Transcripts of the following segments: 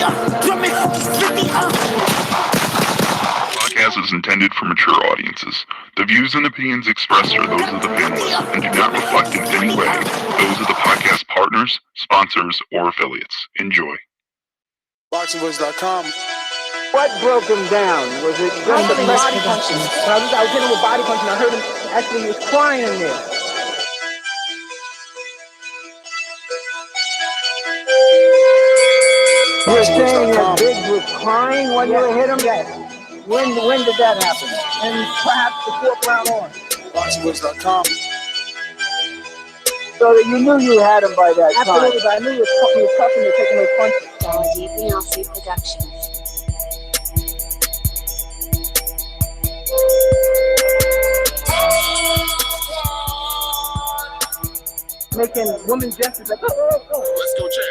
Podcast is intended for mature audiences. The views and opinions expressed are those of the panelists and do not reflect in any way those of the podcast partners, sponsors, or affiliates. Enjoy. ThaBoxingvoice.com. What broke him down? Was it just the body punching? I was hitting him with body punching. I heard him actually, he was crying in there. You're saying that Biggs was crying when you hit him? Yes. When did that happen? And perhaps the fourth round on. ThaBoxingvoice.com. So that you knew you had him by that time. Absolutely, But I knew he was tough and taking those punches. Fiancé Productions. Making woman gestures like, oh. Let's go, champ.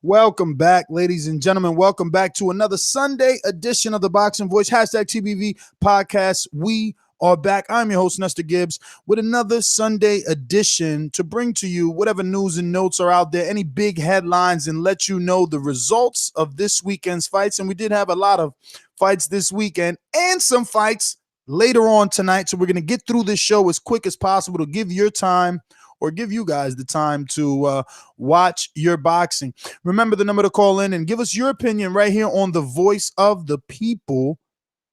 Welcome back, ladies and gentlemen. Welcome back to another Sunday edition of the Boxing Voice, #TBV podcast. We are back. I'm your host, Nestor Gibbs, with another Sunday edition to bring to you whatever news and notes are out there, any big headlines, and let you know the results of this weekend's fights. And we did have a lot of fights this weekend and some fights later on tonight. So we're going to get through this show as quick as possible to give your time or give you guys the time to watch your boxing. Remember the number to call in and give us your opinion right here on the Voice of the People.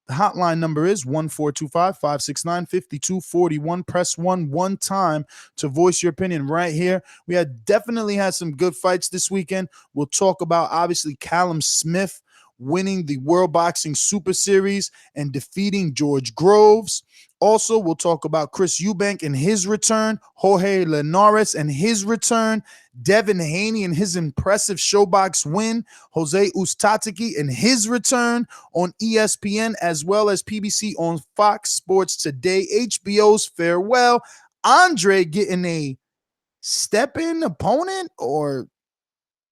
The hotline number is 1-425-569-5241. Press 1 time to voice your opinion right here. We definitely had some good fights this weekend. We'll talk about, obviously, Callum Smith winning the World Boxing Super Series and defeating George Groves. Also, we'll talk about Chris Eubank and his return, Jorge Linares and his return, Devin Haney and his impressive shobox win, Jose Uzcategui and his return on ESPN, as well as PBC on Fox Sports Today, HBO's farewell, Andrade getting a step-in opponent or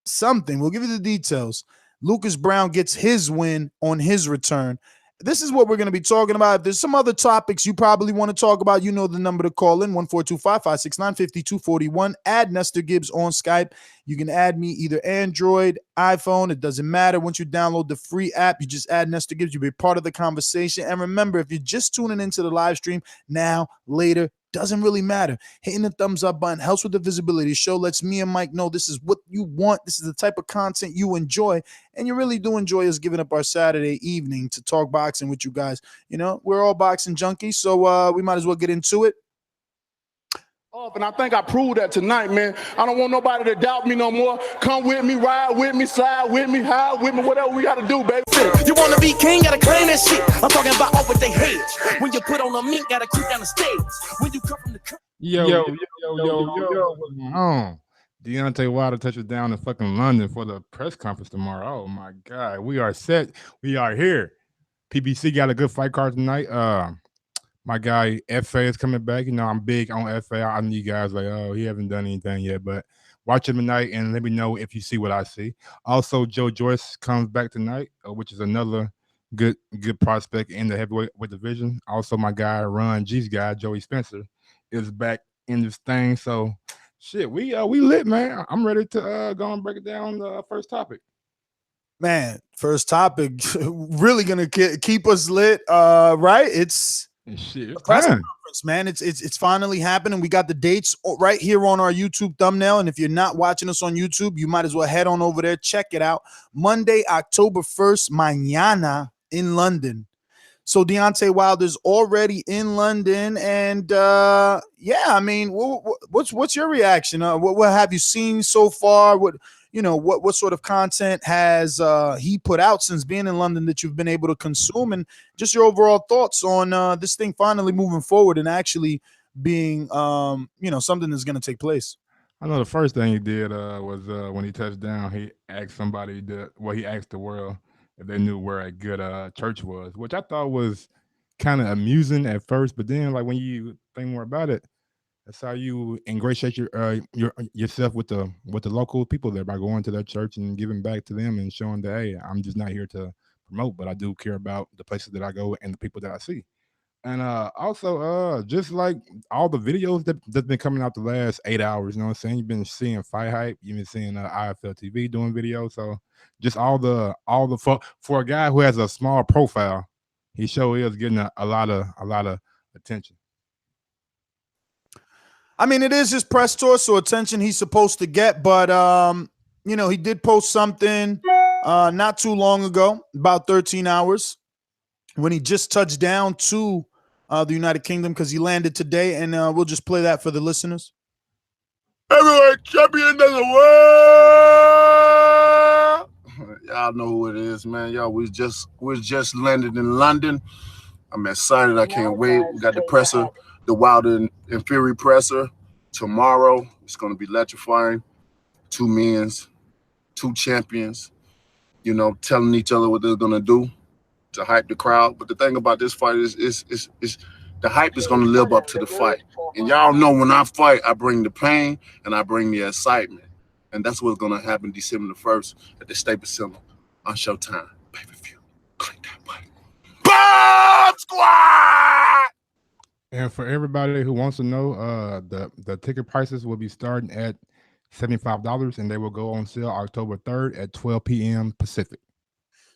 something. We'll give you the details. Lucas Browne gets his win on his return. This is what we're going to be talking about. If there's some other topics you probably want to talk about, you know the number to call in, 1-425-569-5241. Add Nestor Gibbs on Skype. You can add me either Android, iPhone. It doesn't matter. Once you download the free app, you just add Nestor Gibbs. You'll be part of the conversation. And remember, if you're just tuning into the live stream now, later, doesn't really matter. Hitting the thumbs up button helps with the visibility. Show lets me and Mike know this is what you want. This is the type of content you enjoy. And you really do enjoy us giving up our Saturday evening to talk boxing with you guys. You know, we're all boxing junkies, so we might as well get into it. And I think I proved that tonight, man. I don't want nobody to doubt me no more. Come with me, ride with me, slide with me, hide with me, whatever we got to do, baby. You want to be king, got to claim that shit. I'm talking about all what they hate. When you put on a mink, got to creep down the stage. When you come from the... Yo, what's going on? Deontay Wilder touches down in fucking London for the press conference tomorrow. Oh, my God. We are set. We are here. PBC got a good fight card tonight. My guy, FA, is coming back. You know, I'm big on FA. I know you guys like, oh, he hasn't done anything yet. But watch him tonight and let me know if you see what I see. Also, Joe Joyce comes back tonight, which is another good prospect in the heavyweight division. Also, my guy, Ron G's guy, Joey Spencer, is back in this thing. So, shit, we lit, man. I'm ready to go and break it down the first topic. Man, first topic, really going to keep us lit, right? It's shit, the press conference, man. It's finally happening. We got the dates right here on our YouTube thumbnail. And if you're not watching us on YouTube, you might as well head on over there. Check it out. Monday, October 1st, mañana in London. So Deontay Wilder's already in London. And yeah, I mean, what's your reaction? What have you seen so far? What sort of content has he put out since being in London that you've been able to consume, and just your overall thoughts on this thing finally moving forward and actually being, something that's going to take place? I know the first thing he did was when he touched down, he asked he asked the world if they knew where a good church was, which I thought was kind of amusing at first, but then like when you think more about it, that's how you ingratiate yourself with the local people there, by going to their church and giving back to them and showing that, hey, I'm just not here to promote, but I do care about the places that I go and the people that I see. And also, just like all the videos that's been coming out the last 8 hours, you know what I'm saying? You've been seeing Fight Hype, you've been seeing IFL TV doing videos. So just all the for a guy who has a small profile, he sure is getting a lot of attention. I mean, it is his press tour, so attention he's supposed to get. But you know, he did post something not too long ago, about 13 hours, when he just touched down to the United Kingdom, because he landed today, and we'll just play that for the listeners. Heavyweight champion of the world. Y'all know who it is, man. Y'all, we just landed in London. I'm excited. I can't wait. We got the presser, the Wilder and Fury presser tomorrow. It's going to be electrifying. 2 men's, 2 champions, you know, telling each other what they're going to do to hype the crowd. But the thing about this fight is the hype is going to live up to the fight. And y'all know when I fight, I bring the pain and I bring the excitement. And that's what's going to happen December the 1st at the Staples Center on Showtime. Pay-per-view. Click that button. Bomb Squad! And for everybody who wants to know, the ticket prices will be starting at $75, and they will go on sale October 3rd at 12 p.m. Pacific.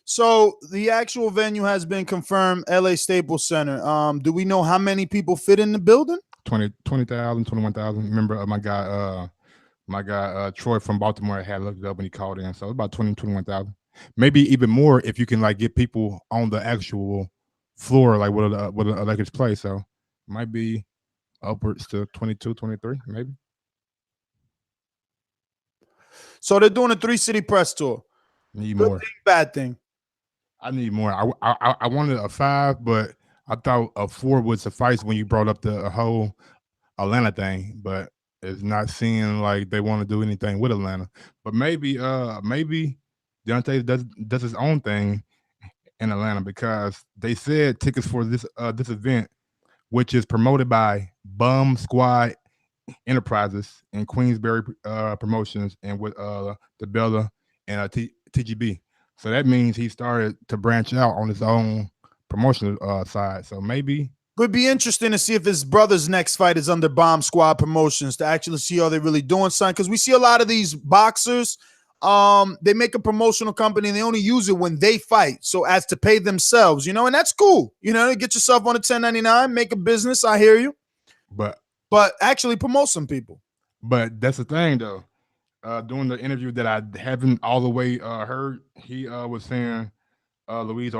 So the actual venue has been confirmed, LA Staples Center. Do we know how many people fit in the building? 20,000, 21,000. Remember my guy Troy from Baltimore had looked it up when he called in. So about 21,000. Maybe even more if you can like get people on the actual floor, like with a Lakers play. So might be upwards to 22, 23, maybe. So they're doing a 3-city press tour. Need Good more. thing, bad thing. I need more. I wanted a 5, but I thought a 4 would suffice when you brought up the whole Atlanta thing. But it's not seeming like they want to do anything with Atlanta. But maybe Deontay does his own thing in Atlanta, because they said tickets for this event, which is promoted by Bum Squad Enterprises and Queensberry Promotions, and with the Bella and TGB. So that means he started to branch out on his own promotional side. So maybe would be interesting to see if his brother's next fight is under Bomb Squad Promotions, to actually see how they're really doing something. Because we see a lot of these boxers, they make a promotional company and they only use it when they fight, so as to pay themselves, you know, and that's cool. You know, get yourself on a 1099, make a business. I hear you, but actually promote some people. But that's the thing, though. During the interview that I haven't all the way heard, he was saying Luis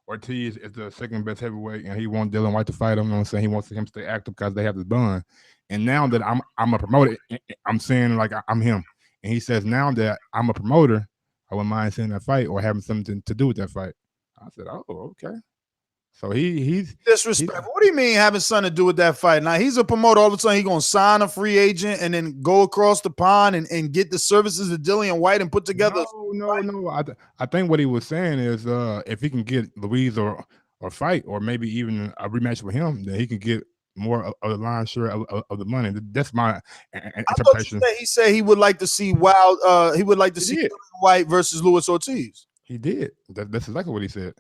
Ortiz is the second best heavyweight, and he wants Dylan White to fight him. You know what I'm saying? He wants him to stay active because they have this bond. And now that I'm a promoter, I'm saying like I'm him. And he says now that I'm a promoter, I wouldn't mind seeing that fight or having something to do with that fight. I said, oh, okay. So he's disrespectful. What do you mean having something to do with that fight? Now he's a promoter. All of a sudden he's gonna sign a free agent and then go across the pond and get the services of Dillian White and put together. No. I think what he was saying is if he can get Luis or fight, or maybe even a rematch with him, then he can get more of the lion's share of the money. That's my interpretation. He said he would like to see He would like to see Dillian White versus Luis Ortiz. He did. That's exactly what he said.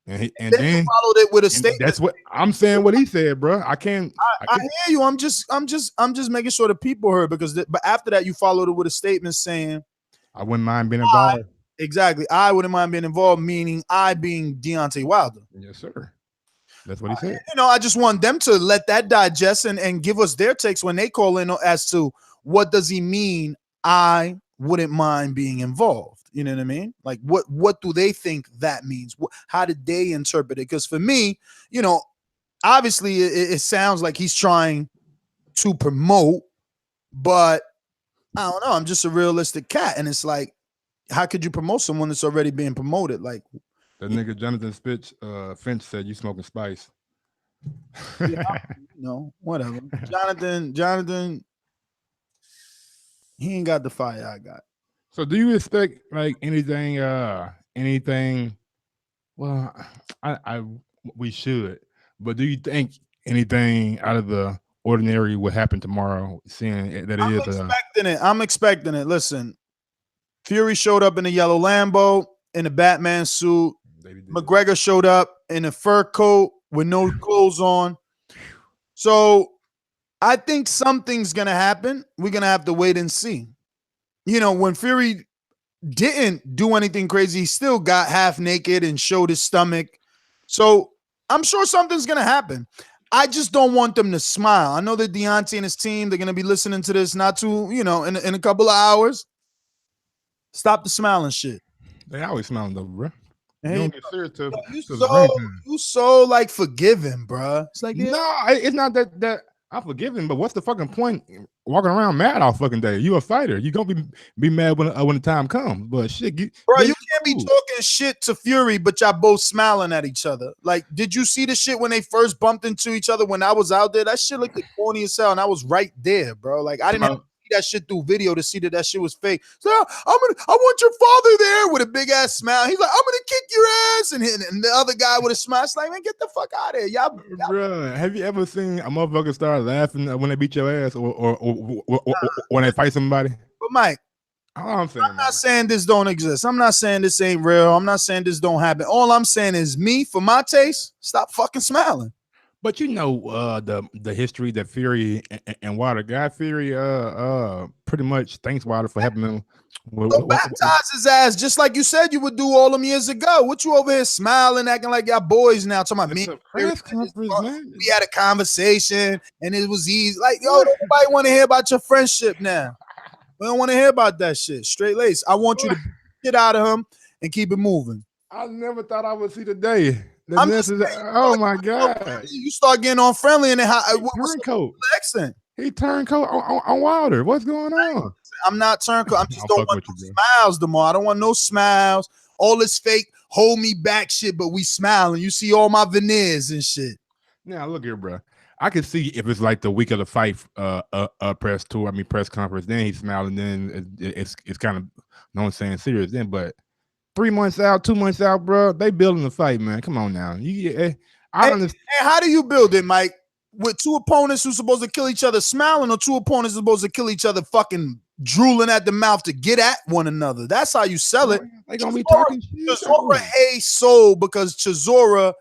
And then followed it with a statement. That's what I'm saying. What he said, bro. I can't. I hear you. I'm just making sure the people heard, because but after that you followed it with a statement saying, I wouldn't mind being involved. Exactly. I wouldn't mind being involved, meaning I being Deontay Wilder. Yes, sir. That's what he said. You know, I just want them to let that digest and give us their takes when they call in as to what does he mean. I wouldn't mind being involved. You know what I mean? Like, what do they think that means? How did they interpret it? Because for me, you know, obviously it sounds like he's trying to promote, but I don't know. I'm just a realistic cat. And it's like, how could you promote someone that's already being promoted? Like, that nigga Jonathan Finch said you smoking spice. Yeah, no, whatever. Jonathan, he ain't got the fire I got. So do you expect like anything? Well, we should, but do you think anything out of the ordinary will happen tomorrow? Seeing that I'm expecting it. Listen, Fury showed up in a yellow Lambo in a Batman suit. McGregor showed up in a fur coat with no clothes on. So I think something's going to happen. We're going to have to wait and see. You know, when Fury didn't do anything crazy, he still got half naked and showed his stomach. So I'm sure something's going to happen. I just don't want them to smile. I know that Deontay and his team, they're going to be listening to this not too, you know, in a couple of hours. Stop the smiling shit. They always smiling though, bro. You Hey, don't get serious to you so like forgiving, bro. It's like, no, it's not that I'm forgiving, but what's the fucking point walking around mad all fucking day? You a fighter. You gonna be mad when the time comes. But shit, bro, you can't be talking shit to Fury, but y'all both smiling at each other. Like, did you see the shit when they first bumped into each other when I was out there? That shit looked like corny as hell, and I was right there, bro. Like, I didn't have to see that shit through video to see that shit was fake. So I want your father there with a big ass smile. He's like, I'm gonna kick your ass, and the other guy with a smile. It's like, man, get the fuck out of here, y'all. Bro, have you ever seen a motherfucker start laughing when they beat your ass or when they fight somebody? But Mike, I'm not saying this don't exist. I'm not saying this ain't real. I'm not saying this don't happen. All I'm saying is me, for my taste, stop fucking smiling. But you know the history that Fury and Wilder got. Fury pretty much thanks Wilder for helping him. Baptize his ass just like you said you would do all them years ago. What you over here smiling, acting like y'all boys now? Talking about me. Press conference, man. We had a conversation and it was easy. Like, yo, nobody want to hear about your friendship now. We don't want to hear about that shit. Straight lace. I want you to get out of him and keep it moving. I never thought I would see the day. Oh my God! You start getting on friendly and then turncoat accent. He turncoat on Wilder. What's going on? I'm not turncoat. I'm just don't want no smiles no more. I don't want no smiles. All this fake hold me back shit, but we smiling. You see all my veneers and shit. Now look here, bro. I can see if it's like the week of the fight press tour. I mean press conference. Then he's smiling. Then it's kind of no one's saying serious then, but. 3 months out, 2 months out, bro. They building the fight, man. Come on now. I understand. And how do you build it, Mike? With two opponents who's supposed to kill each other smiling, or two opponents supposed to kill each other fucking drooling at the mouth to get at one another? That's how you sell it. They gonna be talking shit. Chisora sold because Chisora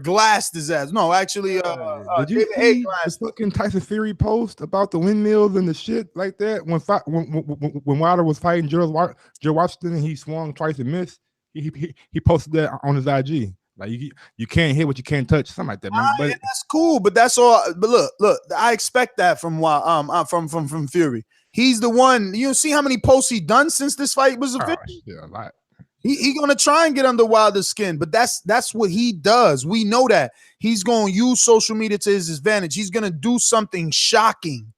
glassed his ass. No, actually, did you see the fucking Tyson Fury post about the windmills and the shit like that? When Wilder was fighting Joe Washington and he swung twice and missed, he posted that on his IG. Like you can't hit what you can't touch, something like that, man. But that's cool, but that's all. But look, I expect that from from Fury. He's the one. You see how many posts he done since this fight was official? Yeah, a lot. He gonna try and get under Wilder's skin, but that's what he does. We know that he's gonna use social media to his advantage. He's gonna do something shocking.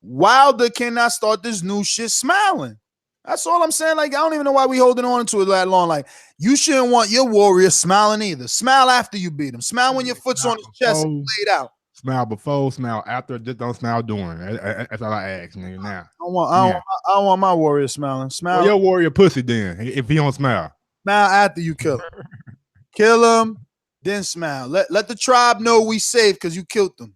Wilder cannot start this new shit smiling. That's all I'm saying. Like, I don't even know why we holding on to it that long. Like, you shouldn't want your warrior smiling either. Smile after you beat him. Smile when your foot's on his chest and laid out. Smile before, smile after. Just don't smile during. That's all I ask, nigga. Now, I don't want my warrior smiling. Smile. Well, your warrior pussy then. If he don't smile, smile after you kill him. Kill him, then smile. Let the tribe know we safe because you killed them.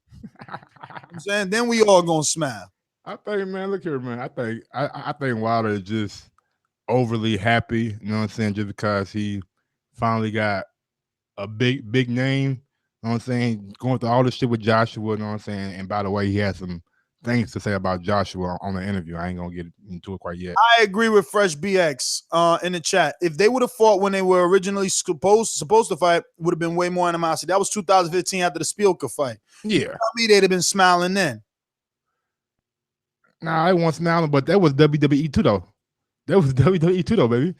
I'm saying then we all gonna smile. I think, man. Look here, man. I think Wilder is just overly happy. You know what I'm saying? Just because he finally got a big name. You know what I'm saying? Going through all this shit with Joshua, you know what I'm saying? And by the way, he had some things to say about Joshua on the interview. I ain't gonna get into it quite yet. I agree with Fresh BX in the chat. If they would have fought when they were originally supposed to fight, would have been way more animosity. That was 2015 after the Spielka fight. Yeah. Tell me they'd have been smiling then. Nah, I wasn't smiling, but that was WWE too, though. That was WWE too, though, baby.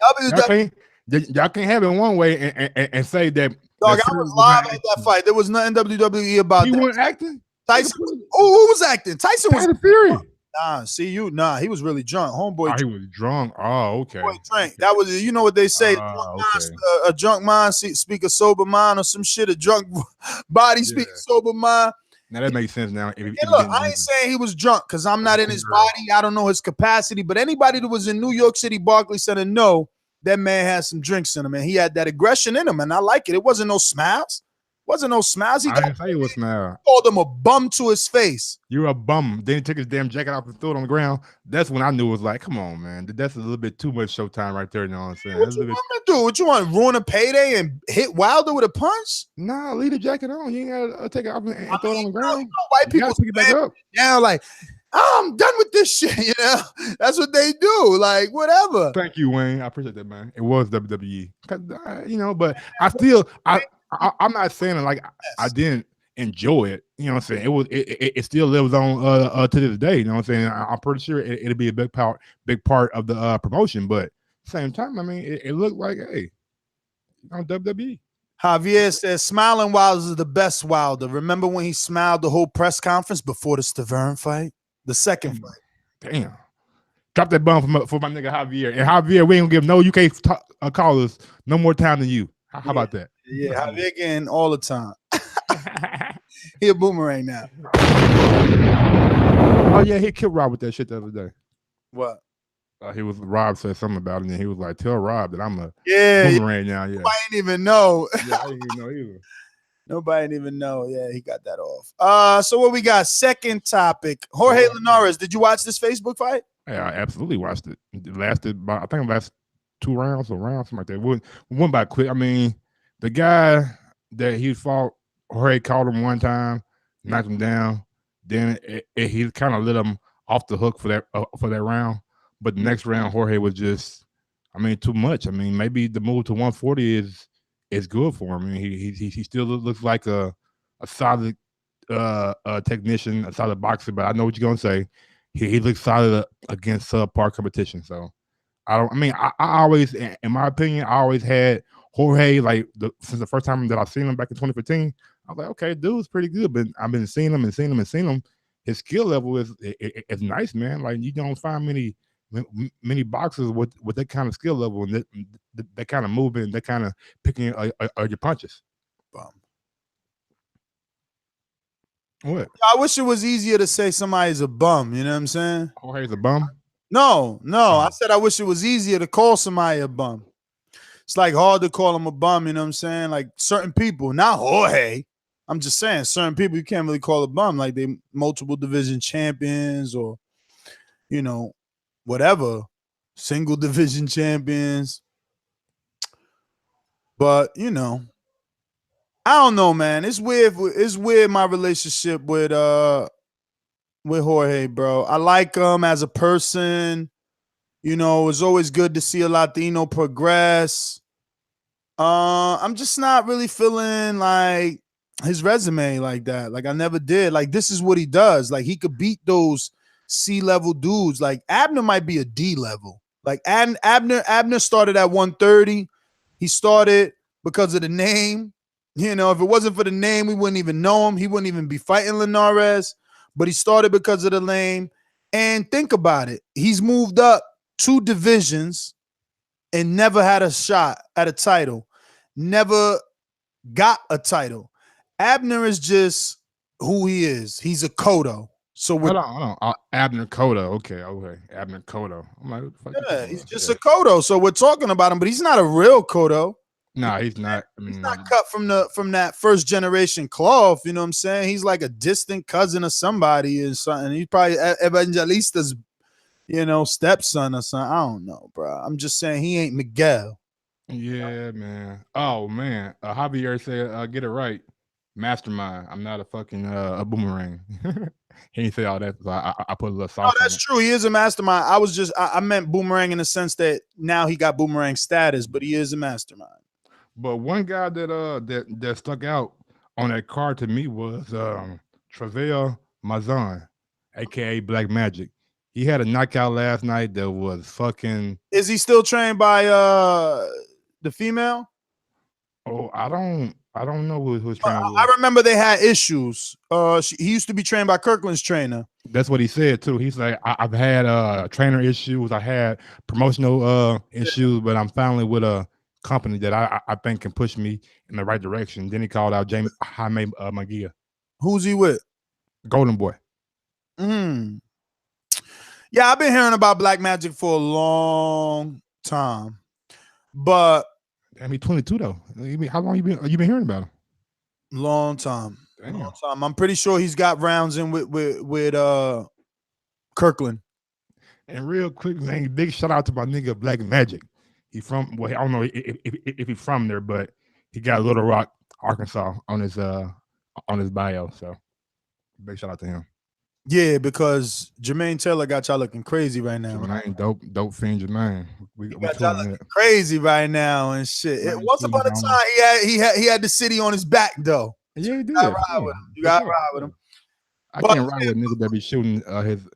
Y'all can't have it one way and say that. Dog, I was live at that fight. There was nothing WWE about that. He wasn't acting? Tyson. Who was acting? Tyson was. Fury. Nah, he was really drunk. Homeboy. He was drunk. Oh, okay. Drank. That was, you know what they say. A drunk mind speak a sober mind or some shit. A drunk body speak a sober mind. Now that makes sense now. Look, I ain't saying he was drunk because I'm not in his body. I don't know his capacity, but anybody that was in New York City Barclays Center know that man had some drinks in him, and he had that aggression in him, and I like it. It wasn't no smiles. Wasn't no smiles. He I didn't say it was smile. called him a bum to his face. You're a bum. Then he took his damn jacket off and threw it on the ground. That's when I knew it was like, come on, man. That's a little bit too much showtime right there. You know what I'm saying? What you want to do? What you want? Ruin a payday and hit Wilder with a punch? Nah, leave the jacket on. You ain't gotta take it off and throw it on the ground. You know, white people pick it back up. Yeah, like, oh, I'm done with this shit. You know, that's what they do. Like, whatever. Thank you, Wayne. I appreciate that, man. It was WWE, you know, but I still, I'm not saying it like I didn't enjoy it. You know what I'm saying? It still lives on to this day. You know what I'm saying? I'm pretty sure it'll be a big part of the promotion. But at the same time, I mean, it looked like, hey, on WWE. Javier says smiling Wilder is the best Wilder. Remember when he smiled the whole press conference before the Stavern fight, the second fight? Damn. Drop that bum for my nigga Javier. And Javier, we ain't gonna give no UK callers no more time than you. How about that? Yeah, Javier getting all the time. He a boomerang now. Oh yeah, he killed Rob with that shit the other day. What? Rob said something about it, and he was like, "Tell Rob that I'm a boomerang now." Yeah, nobody didn't even know. Yeah, I didn't even know either. Nobody didn't even know. Yeah, he got that off. So what we got? Second topic. Jorge Linares. Did you watch this Facebook fight? Yeah, I absolutely watched it. It lasted about, I think, the last 2 rounds or rounds, something like that. Went by quick. I mean, the guy that he fought, Jorge caught him one time, knocked him down. Then he kind of let him off the hook for that round. But the next round, Jorge was just, I mean, too much. I mean, maybe the move to 140 is good for him. I mean, he still looks like a solid technician, a solid boxer. But I know what you're gonna say. He looks solid against subpar competition. So I always, in my opinion, I always had Jorge since the first time that I seen him back in 2015. I was like, okay, dude's pretty good. But I've been seeing him. His skill level is nice, man. Like you don't find many boxers with that kind of skill level and that kind of movement, that kind of picking your punches. What? I wish it was easier to say somebody's a bum. You know what I'm saying? Jorge's a bum? No. I said I wish it was easier to call somebody a bum. It's like hard to call him a bum. You know what I'm saying? Like certain people, not Jorge. I'm just saying certain people you can't really call a bum. Like they multiple division champions or, you know, whatever, single division champions. But, you know, I don't know, man. It's weird. It's weird, my relationship with Jorge, bro. I like him as a person. You know, it's always good to see a Latino progress. I'm just not really feeling like his resume like that. Like I never did. Like this is what he does. Like he could beat those C-level dudes. Like Abner might be a D level. Like Abner started at 130. He started because of the name. You know, if it wasn't for the name, we wouldn't even know him. He wouldn't even be fighting Linares. But he started because of the name. And think about it. He's moved up 2 divisions and never had a shot at a title. Never got a title. Abner is just who he is. He's a Cotto. So hold on. Abner Cotto. Okay. Abner Cotto. I'm like, what the fuck yeah, he's just a Cotto. So we're talking about him, but he's not a real Cotto. No, he's not. I mean, he's not cut from that first generation cloth. You know what I'm saying? He's like a distant cousin of somebody or something. He's probably Evangelista's, you know, stepson or something. I don't know, bro. I'm just saying he ain't Miguel. Yeah, man. Oh man, Javier said, "Get it right, mastermind. I'm not a fucking a boomerang." He didn't say all that. So I put a little sauce. Oh, that's true. He is a mastermind. I meant boomerang in the sense that now he got boomerang status, but he is a mastermind. But one guy that stuck out on that card to me was Travell Mazan, aka Black Magic. He had a knockout last night that was fucking. Is he still trained by the female? Oh, I don't know who's training. I remember they had issues. He used to be trained by Kirkland's trainer. That's what he said too. He's like, I've had trainer issues. I had promotional issues, but I'm finally with a company that I think can push me in the right direction. Then he called out Jaime Magia. Who's he with? Golden Boy. Yeah, I've been hearing about Black Magic for a long time, but I mean, 22 though. How long you been hearing about him? Long time. Damn. Long time. I'm pretty sure he's got rounds in with Kirkland. And real quick, man, big shout out to my nigga Black Magic. He from, well, I don't know if he's from there, but he got Little Rock, Arkansas on his bio. So big shout out to him. Yeah, because Jermaine Taylor got y'all looking crazy right now. Jermaine, dope fiend Jermaine. We got y'all looking crazy right now and shit. Once upon a time, he had the city on his back though. Yeah, he did. You got to ride with him. I can't ride with niggas that be shooting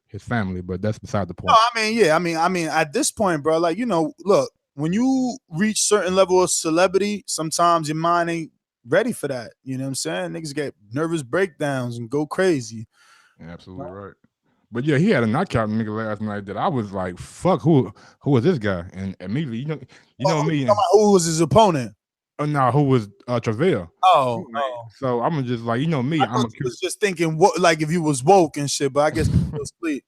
his family, but that's beside the point. No, I mean, at this point, bro, like, you know, look, when you reach certain level of celebrity, sometimes your mind ain't ready for that. You know what I'm saying? Niggas get nervous breakdowns and go crazy. Yeah, absolutely right. But yeah, he had a knockout nigga last night that I was like, fuck, who was this guy? And immediately, you know me. Who was his opponent? No, who was Travell? Oh. So I'm just like, you know me. I was just thinking, what, like if you was woke and shit, but I guess he was asleep.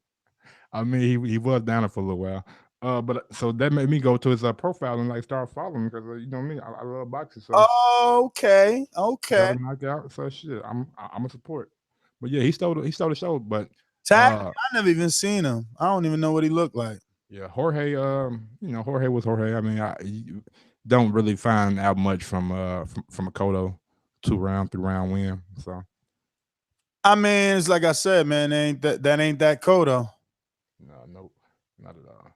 I mean, he was down for a little while. But so that made me go to his profile and like start following because you know me, I love boxing. So okay. Knockout. So shit, I'm a support. But yeah, he stole the show. But I never even seen him. I don't even know what he looked like. Yeah, Jorge. Jorge was Jorge. I mean, you don't really find out much from a Cotto 3-round win. So I mean, it's like I said, man, ain't that Cotto. No, not at all.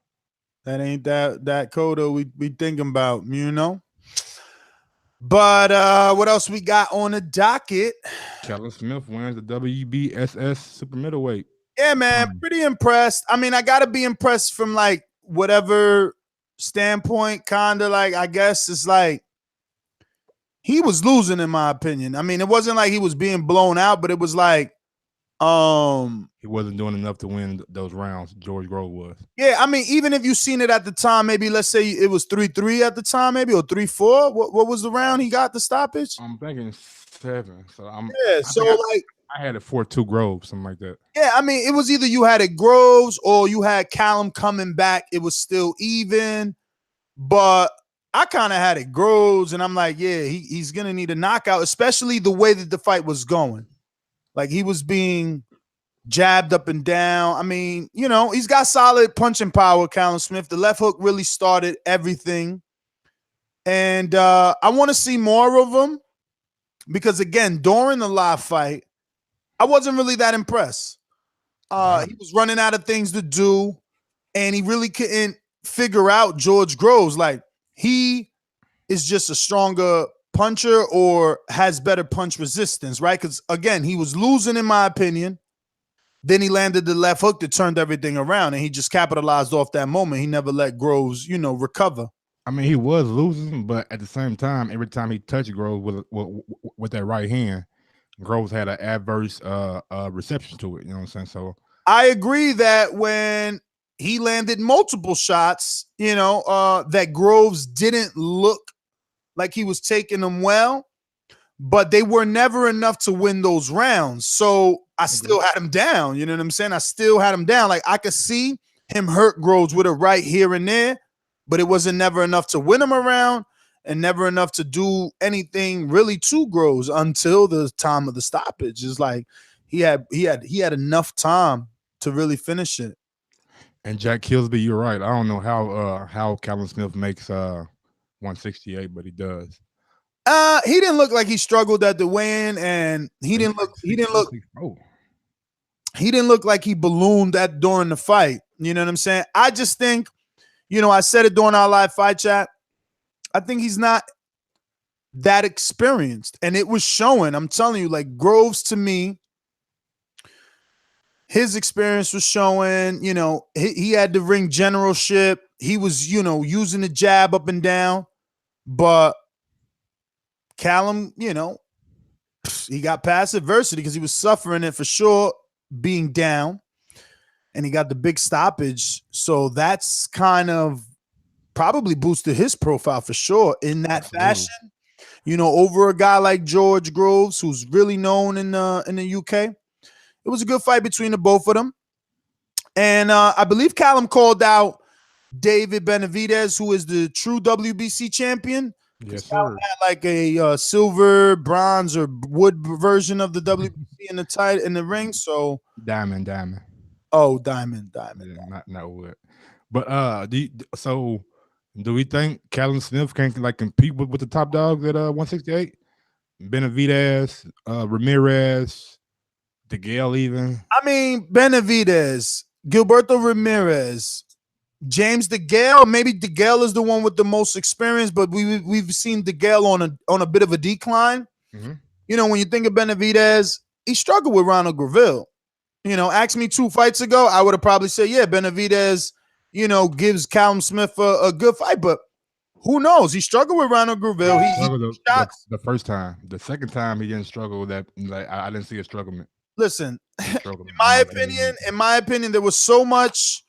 That ain't that Cotto we thinking about, you know. But what else we got on the docket? Callum Smith wins the WBSS super middleweight. Yeah, man, pretty impressed. I mean, I gotta be impressed from like whatever standpoint, kinda like I guess it's like he was losing in my opinion. I mean, it wasn't like he was being blown out, but it was like he wasn't doing enough to win those rounds. George Grove was. Yeah, I mean, even if you seen it at the time, maybe let's say it was 3-3 at the time, maybe, or 3-4. What was the round he got the stoppage? I'm thinking 7. So I had it 4-2 Grove, something like that. Yeah, I mean, it was either you had it Groves or you had Callum coming back. It was still even, but I kind of had it Groves, and I'm like, yeah, he's gonna need a knockout, especially the way that the fight was going. Like he was being jabbed up and down. I mean, you know, he's got solid punching power, Callum Smith. The left hook really started everything. And I want to see more of him because, again, during the live fight, I wasn't really that impressed. He was running out of things to do, and he really couldn't figure out George Groves. Like, he is just a stronger puncher or has better punch resistance, right? Because, again, he was losing, in my opinion. Then he landed the left hook that turned everything around, and he just capitalized off that moment. He never let Groves, you know, recover. I mean, he was losing, but at the same time, every time he touched Groves with that right hand, Groves had an adverse reception to it. You know what I'm saying? So I agree that when he landed multiple shots, you know, that Groves didn't look like he was taking them well, but they were never enough to win those rounds. So I still had him down. You know what I'm saying? I still had him down. Like I could see him hurt Groves with a right here and there, but it wasn't never enough to win him around and never enough to do anything really to Groves until the time of the stoppage. It's like he had enough time to really finish it. And Jack Kilsby, you're right. I don't know how Callum Smith makes 168, but he does. He didn't look like he struggled at the weigh-in, and he didn't look like he ballooned during the fight. You know what I'm saying? I just think, you know, I said it during our live fight chat. I think he's not that experienced, and it was showing. I'm telling you, like Groves, to me, his experience was showing. You know, he had the ring generalship. He was, you know, using the jab up and down, but Callum, you know, he got past adversity because he was suffering it for sure, being down, and he got the big stoppage. So that's kind of probably boosted his profile for sure in that fashion. You know, over a guy like George Groves, who's really known in the UK. It was a good fight between the both of them, and I believe Callum called out David Benavidez, who is the true WBC champion. Yes, Callum sir. had like a silver, bronze, or wood version of the WBC in the ring. So, Diamond. diamond. Yeah, not wood. But so do we think Callum Smith can like compete with the top dogs at 168? Benavidez, Ramirez, DeGale even. I mean, Benavidez, Gilberto Ramirez, James DeGale. Maybe DeGale is the one with the most experience, but we've seen DeGale on a bit of a decline. Mhm. You know, when you think of Benavidez, he struggled with Ronald Graville. You know, ask me 2 fights ago, I would have probably said, yeah, Benavidez, gives Callum Smith a good fight, but who knows? He struggled with Ronald Graville. He Struggled shots. the first time. The second time he didn't struggle with that. Like I didn't see a struggle. Listen, Struggle. in my opinion, there was so much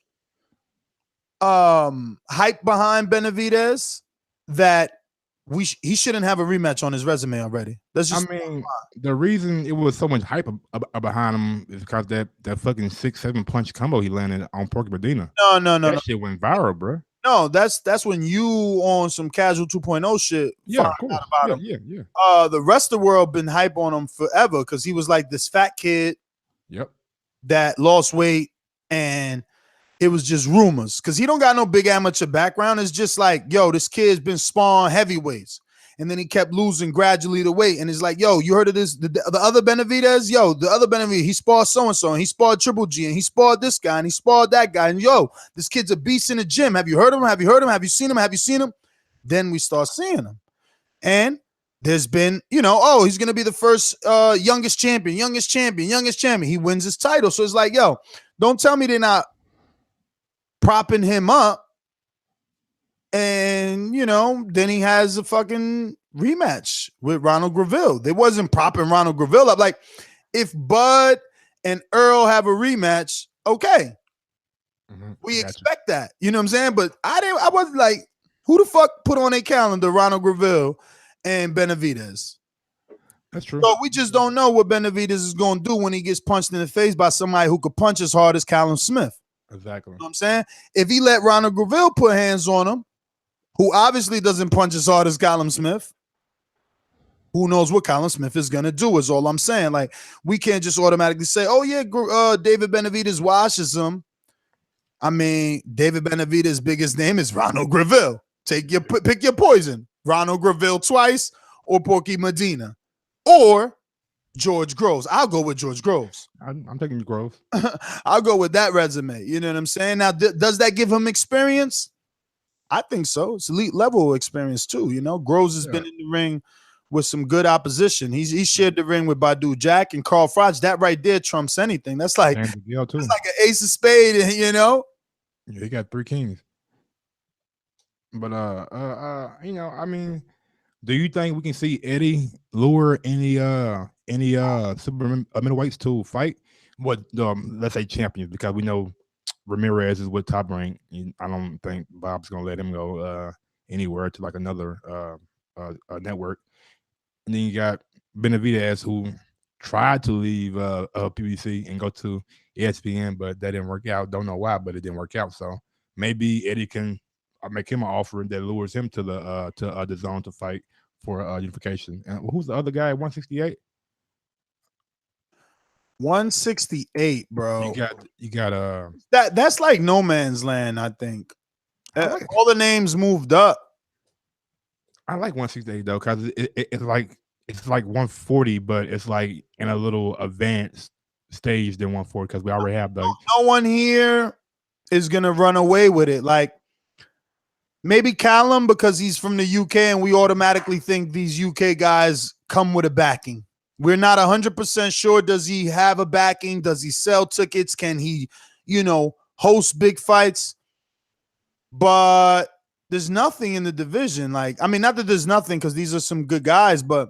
hype behind Benavidez that he shouldn't have a rematch on his resume already. That's just the reason it was so much hype behind him is because that fucking 6-7 punch combo he landed on Porky Medina. No. That shit went viral, bro. No, that's when you on some casual 2.0 shit. Yeah, of course. About him. Yeah. The rest of the world been hype on him forever because he was like this fat kid. Yep. That lost weight, and it was just rumors because he don't got no big amateur background. It's just like, yo, this kid's been spawned heavyweights, and then he kept losing gradually the weight. And it's like, yo, you heard of this? The other Benavidez, yo, the other Benavidez, he sparred so and so, and he sparred Triple G, and he sparred this guy, and he sparred that guy, and yo, this kid's a beast in the gym. Have you heard of him? Have you heard of him? Have you seen him? Have you seen him? Then we start seeing him, and there's been, he's gonna be the first youngest champion. He wins his title, so it's like, yo, don't tell me they're not propping him up. And then he has a fucking rematch with Ronald Graville. They wasn't propping Ronald Graville up. Like, if Bud and Earl have a rematch, okay, we expect that. You know what I'm saying? But I wasn't like, who the fuck put on a calendar Ronald Graville and Benavidez? That's true. So we just don't know what Benavidez is going to do when he gets punched in the face by somebody who could punch as hard as Callum Smith. Exactly. You know what I'm saying? If he let Ronald Graville put hands on him, who obviously doesn't punch as hard as Callum Smith, who knows what Callum Smith is going to do is all I'm saying. Like, we can't just automatically say, oh, yeah, David Benavidez washes him. I mean, David Benavidez's biggest name is Ronald Graville. Pick your poison. Ronald Graville twice or Porky Medina or George Groves. I'll go with George Groves. I'm taking Groves. I'll go with that resume. You know what I'm saying? Now, does that give him experience? I think so. It's elite level experience too. Groves has been in the ring with some good opposition. He shared the ring with Badu Jack and Carl Froch. That right there trumps anything. That's like, that's like an ace of spade, Yeah, he got 3 kings. But I mean, do you think we can see Eddie lure any super middleweights to fight? Let's say champions, because we know Ramirez is with Top Rank. I don't think Bob's gonna let him go anywhere to like another network. And then you got Benavidez, who tried to leave PBC and go to ESPN, but that didn't work out. Don't know why, but it didn't work out. So maybe Eddie can make him an offer that lures him to the zone to fight for unification. And who's the other guy at 168? 168, bro. You got that's like no man's land. I think all the names moved up. I like 168 though, because it's like 140, but it's like in a little advanced stage than 140 because we already have the. No one here is gonna run away with it. Like, maybe Callum, because he's from the UK and we automatically think these UK guys come with a backing. We're not 100% sure. Does he have a backing? Does he sell tickets? Can he, host big fights? But there's nothing in the division. Like, I mean, not that there's nothing, because these are some good guys, but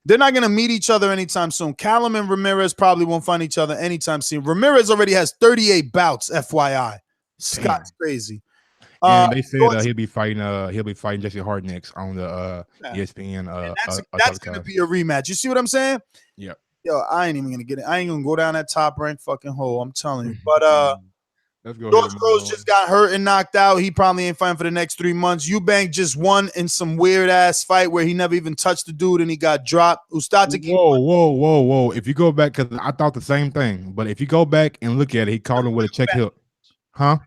they're not going to meet each other anytime soon. Callum and Ramirez probably won't find each other anytime soon. Ramirez already has 38 bouts, FYI. Scott's crazy. And they said he'll be fighting Jesse Hart next on the ESPN. That's gonna be a rematch. You see what I'm saying? Yeah. Yo, I ain't even gonna get it. I ain't gonna go down that Top Rank fucking hole. I'm telling you. But Let's go. George Groves just got hurt and knocked out. He probably ain't fighting for the next 3 months. EUBANK just won in some weird ass fight where he never even touched the dude and he got dropped. Uzcategui. Whoa. If you go back, because I thought the same thing, but if you go back and look at it, he caught him with a check hook. Huh?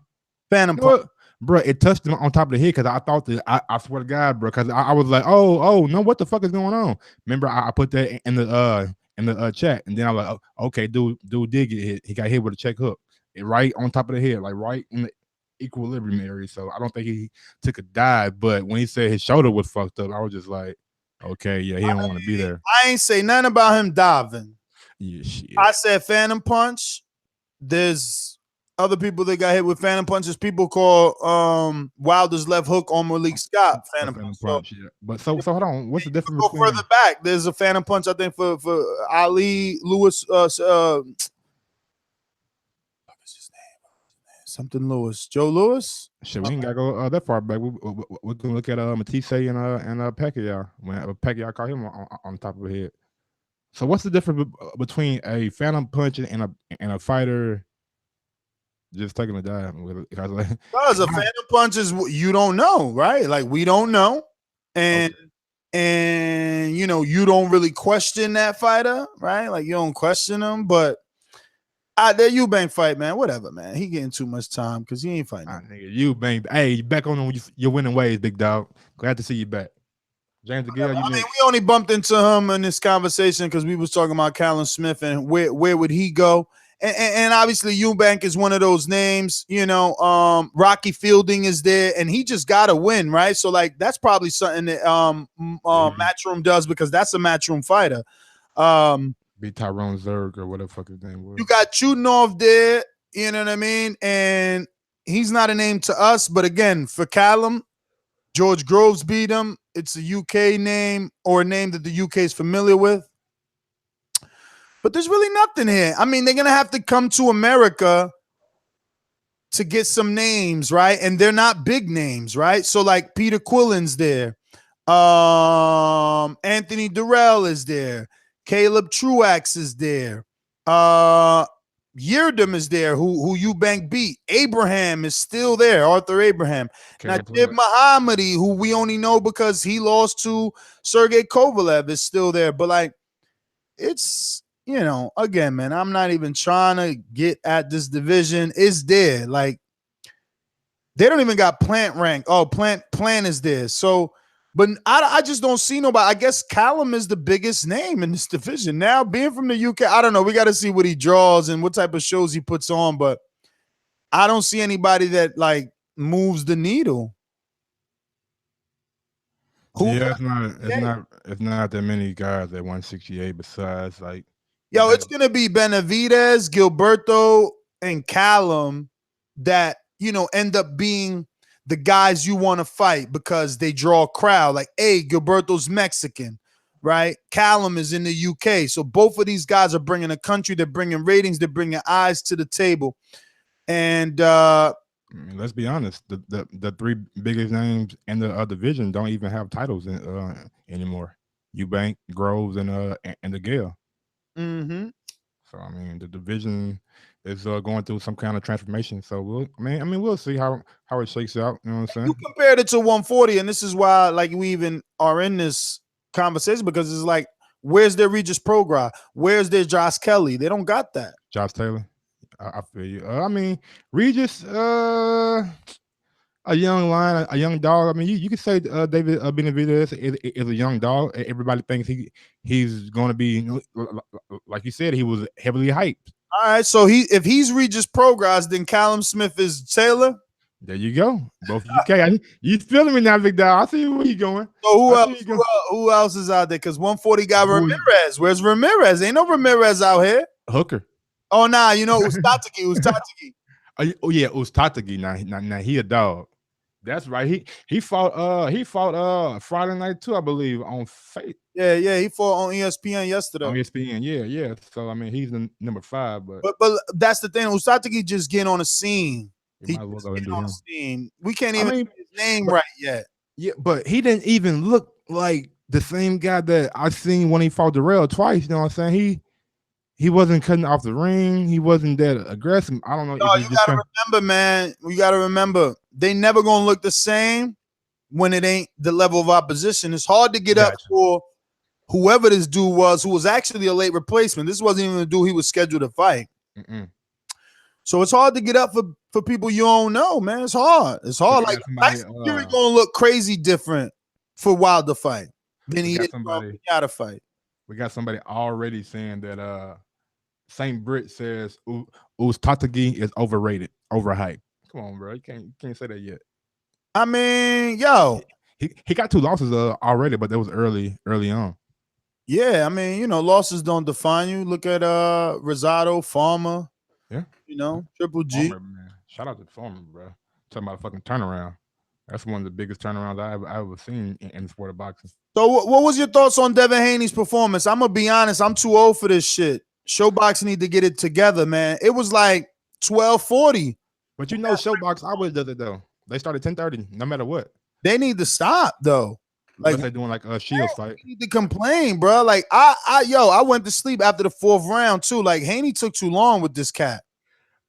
Phantom punch. Bro, it touched him on top of the head because I thought that I swear to God, bro, because I was like, oh no, what the fuck is going on? Remember, I put that in the chat, and then I was like, oh, okay, dude did get hit. He got hit with a check hook. Right on top of the head, like right in the equilibrium area. So I don't think he took a dive, but when he said his shoulder was fucked up, I was just like, okay, yeah, he don't want to be there. I ain't say nothing about him diving. Yeah, shit. I said phantom punch. There's other people that got hit with phantom punches. People call Wilder's left hook on Malik Scott phantom punch. Yeah. But so hold on, what's the difference? Go further back. There's a phantom punch, I think, for Ali Lewis. Something Lewis, Joe Lewis. Shit, we ain't gotta go that far back. We're gonna look at Matisse and Pacquiao when Pacquiao caught him on top of the head. So what's the difference between a phantom punch and a fighter just taking a dive? Because a phantom punch is you don't know, right? Like we don't know, and you know you don't really question that fighter, right? Like you don't question him, but. That EUBANK fight, man. Whatever, man. He getting too much time because he ain't fighting. Nigga, EUBANK. Hey, you back on your winning ways, big dog. Glad to see you back. James DeGale, we only bumped into him in this conversation because we was talking about Callum Smith and where would he go. And obviously EUBANK is one of those names, you know. Rocky Fielding is there, and he just got to win, right? So like that's probably something that Matchroom does because that's a Matchroom fighter. Be Tyrone Zerg or whatever fuck his name was. You got Chutinov there, you know what I mean? And he's not a name to us, but again, for Callum, George Groves beat him. It's a UK name or a name that the UK is familiar with. But there's really nothing here. I mean, they're going to have to come to America to get some names, right? And they're not big names, right? So like Peter Quillen's there. Anthony Durrell is there. Caleb Truax is there. Yeardom is there, who EUBANK beat. Abraham is still there, Arthur Abraham. Najib Mohammadi, who we only know because he lost to Sergey Kovalev, is still there. But, like, it's, you know, again, man, I'm not even trying to get at this division. It's there. Like, they don't even got Plant rank. Oh, Plant is there. So, but I just don't see nobody. I guess Callum is the biggest name in this division. Now, being from the UK, I don't know. We got to see what he draws and what type of shows he puts on. But I don't see anybody that, like, moves the needle. It's not that many guys at 168 besides, like. Yo, it's going to be Benavidez, Gilberto, and Callum that, you know, end up being the guys you want to fight because they draw a crowd. Like, hey, Gilberto's Mexican, right? Callum is in the UK. So both of these guys are bringing a country. They're bringing ratings. They're bringing eyes to the table. And I mean, let's be honest. The three biggest names in the division don't even have titles anymore. EUBANK, Groves, and the Gale. Mm-hmm. So, I mean, the division is going through some kind of transformation. So we'll see how it shakes out. You know what I'm saying? You compared it to 140, and this is why, like, we even are in this conversation because it's like, where's their Regis Prograis? Where's their Josh Kelly? They don't got that. Josh Taylor, I feel you. I mean, Regis, a young lion, a young dog. I mean, you could say David Benavidez is a young dog. Everybody thinks he's going to be, you know, like you said, he was heavily hyped. All right, so if he's Regis Prograis, then Callum Smith is Taylor. There you go. Both UK. You feeling me now, big dog? I see where you going. So who else is out there? Because 140 got Ramirez. Where's Ramirez? Ain't no Ramirez out here. Hooker. Oh, nah, you know Uzcategui. Oh yeah, Uzcategui. Now he a dog. That's right. He fought Friday night too, I believe, on Fate. Yeah, he fought on ESPN yesterday. On ESPN, yeah. So I mean, he's the number 5, but that's the thing. Uzcategui just getting on the scene. He might well go into him. Scene. We can't even get his name right yet. Yeah, but he didn't even look like the same guy that I seen when he fought Darrell twice. You know what I'm saying? he wasn't cutting off the ring. He wasn't that aggressive. I don't know. No, you gotta remember, man. You gotta remember, they never gonna look the same when it ain't the level of opposition. It's hard to get up for whoever this dude was, who was actually a late replacement. This wasn't even a dude he was scheduled to fight. So it's hard to get up for people you don't know, man. It's hard. It's hard. Like Fury gonna look crazy different for Wilder fight than he did for Pinata fight. We got somebody already saying that Saint Britt says Uzcategui is overrated, overhyped. Come on, bro. You can't say that yet. I mean, yo, he got 2 losses already, but that was early on. Yeah, I mean, you know, losses don't define you. Look at Rosado, Farmer. Yeah, you know, Triple G. Farmer, man. Shout out to Farmer, bro. Talking about a fucking turnaround. That's one of the biggest turnarounds I ever seen in the sport of boxing. So, what was your thoughts on Devin Haney's performance? I'm gonna be honest. I'm too old for this shit. Showbox need to get it together, man. It was like 12:40. But you know, Showbox always does it though. They start at 10:30, no matter what. They need to stop though. Like they're doing like a Shields fight. Need to complain, bro. Like I went to sleep after the 4th round too. Like Haney took too long with this cat.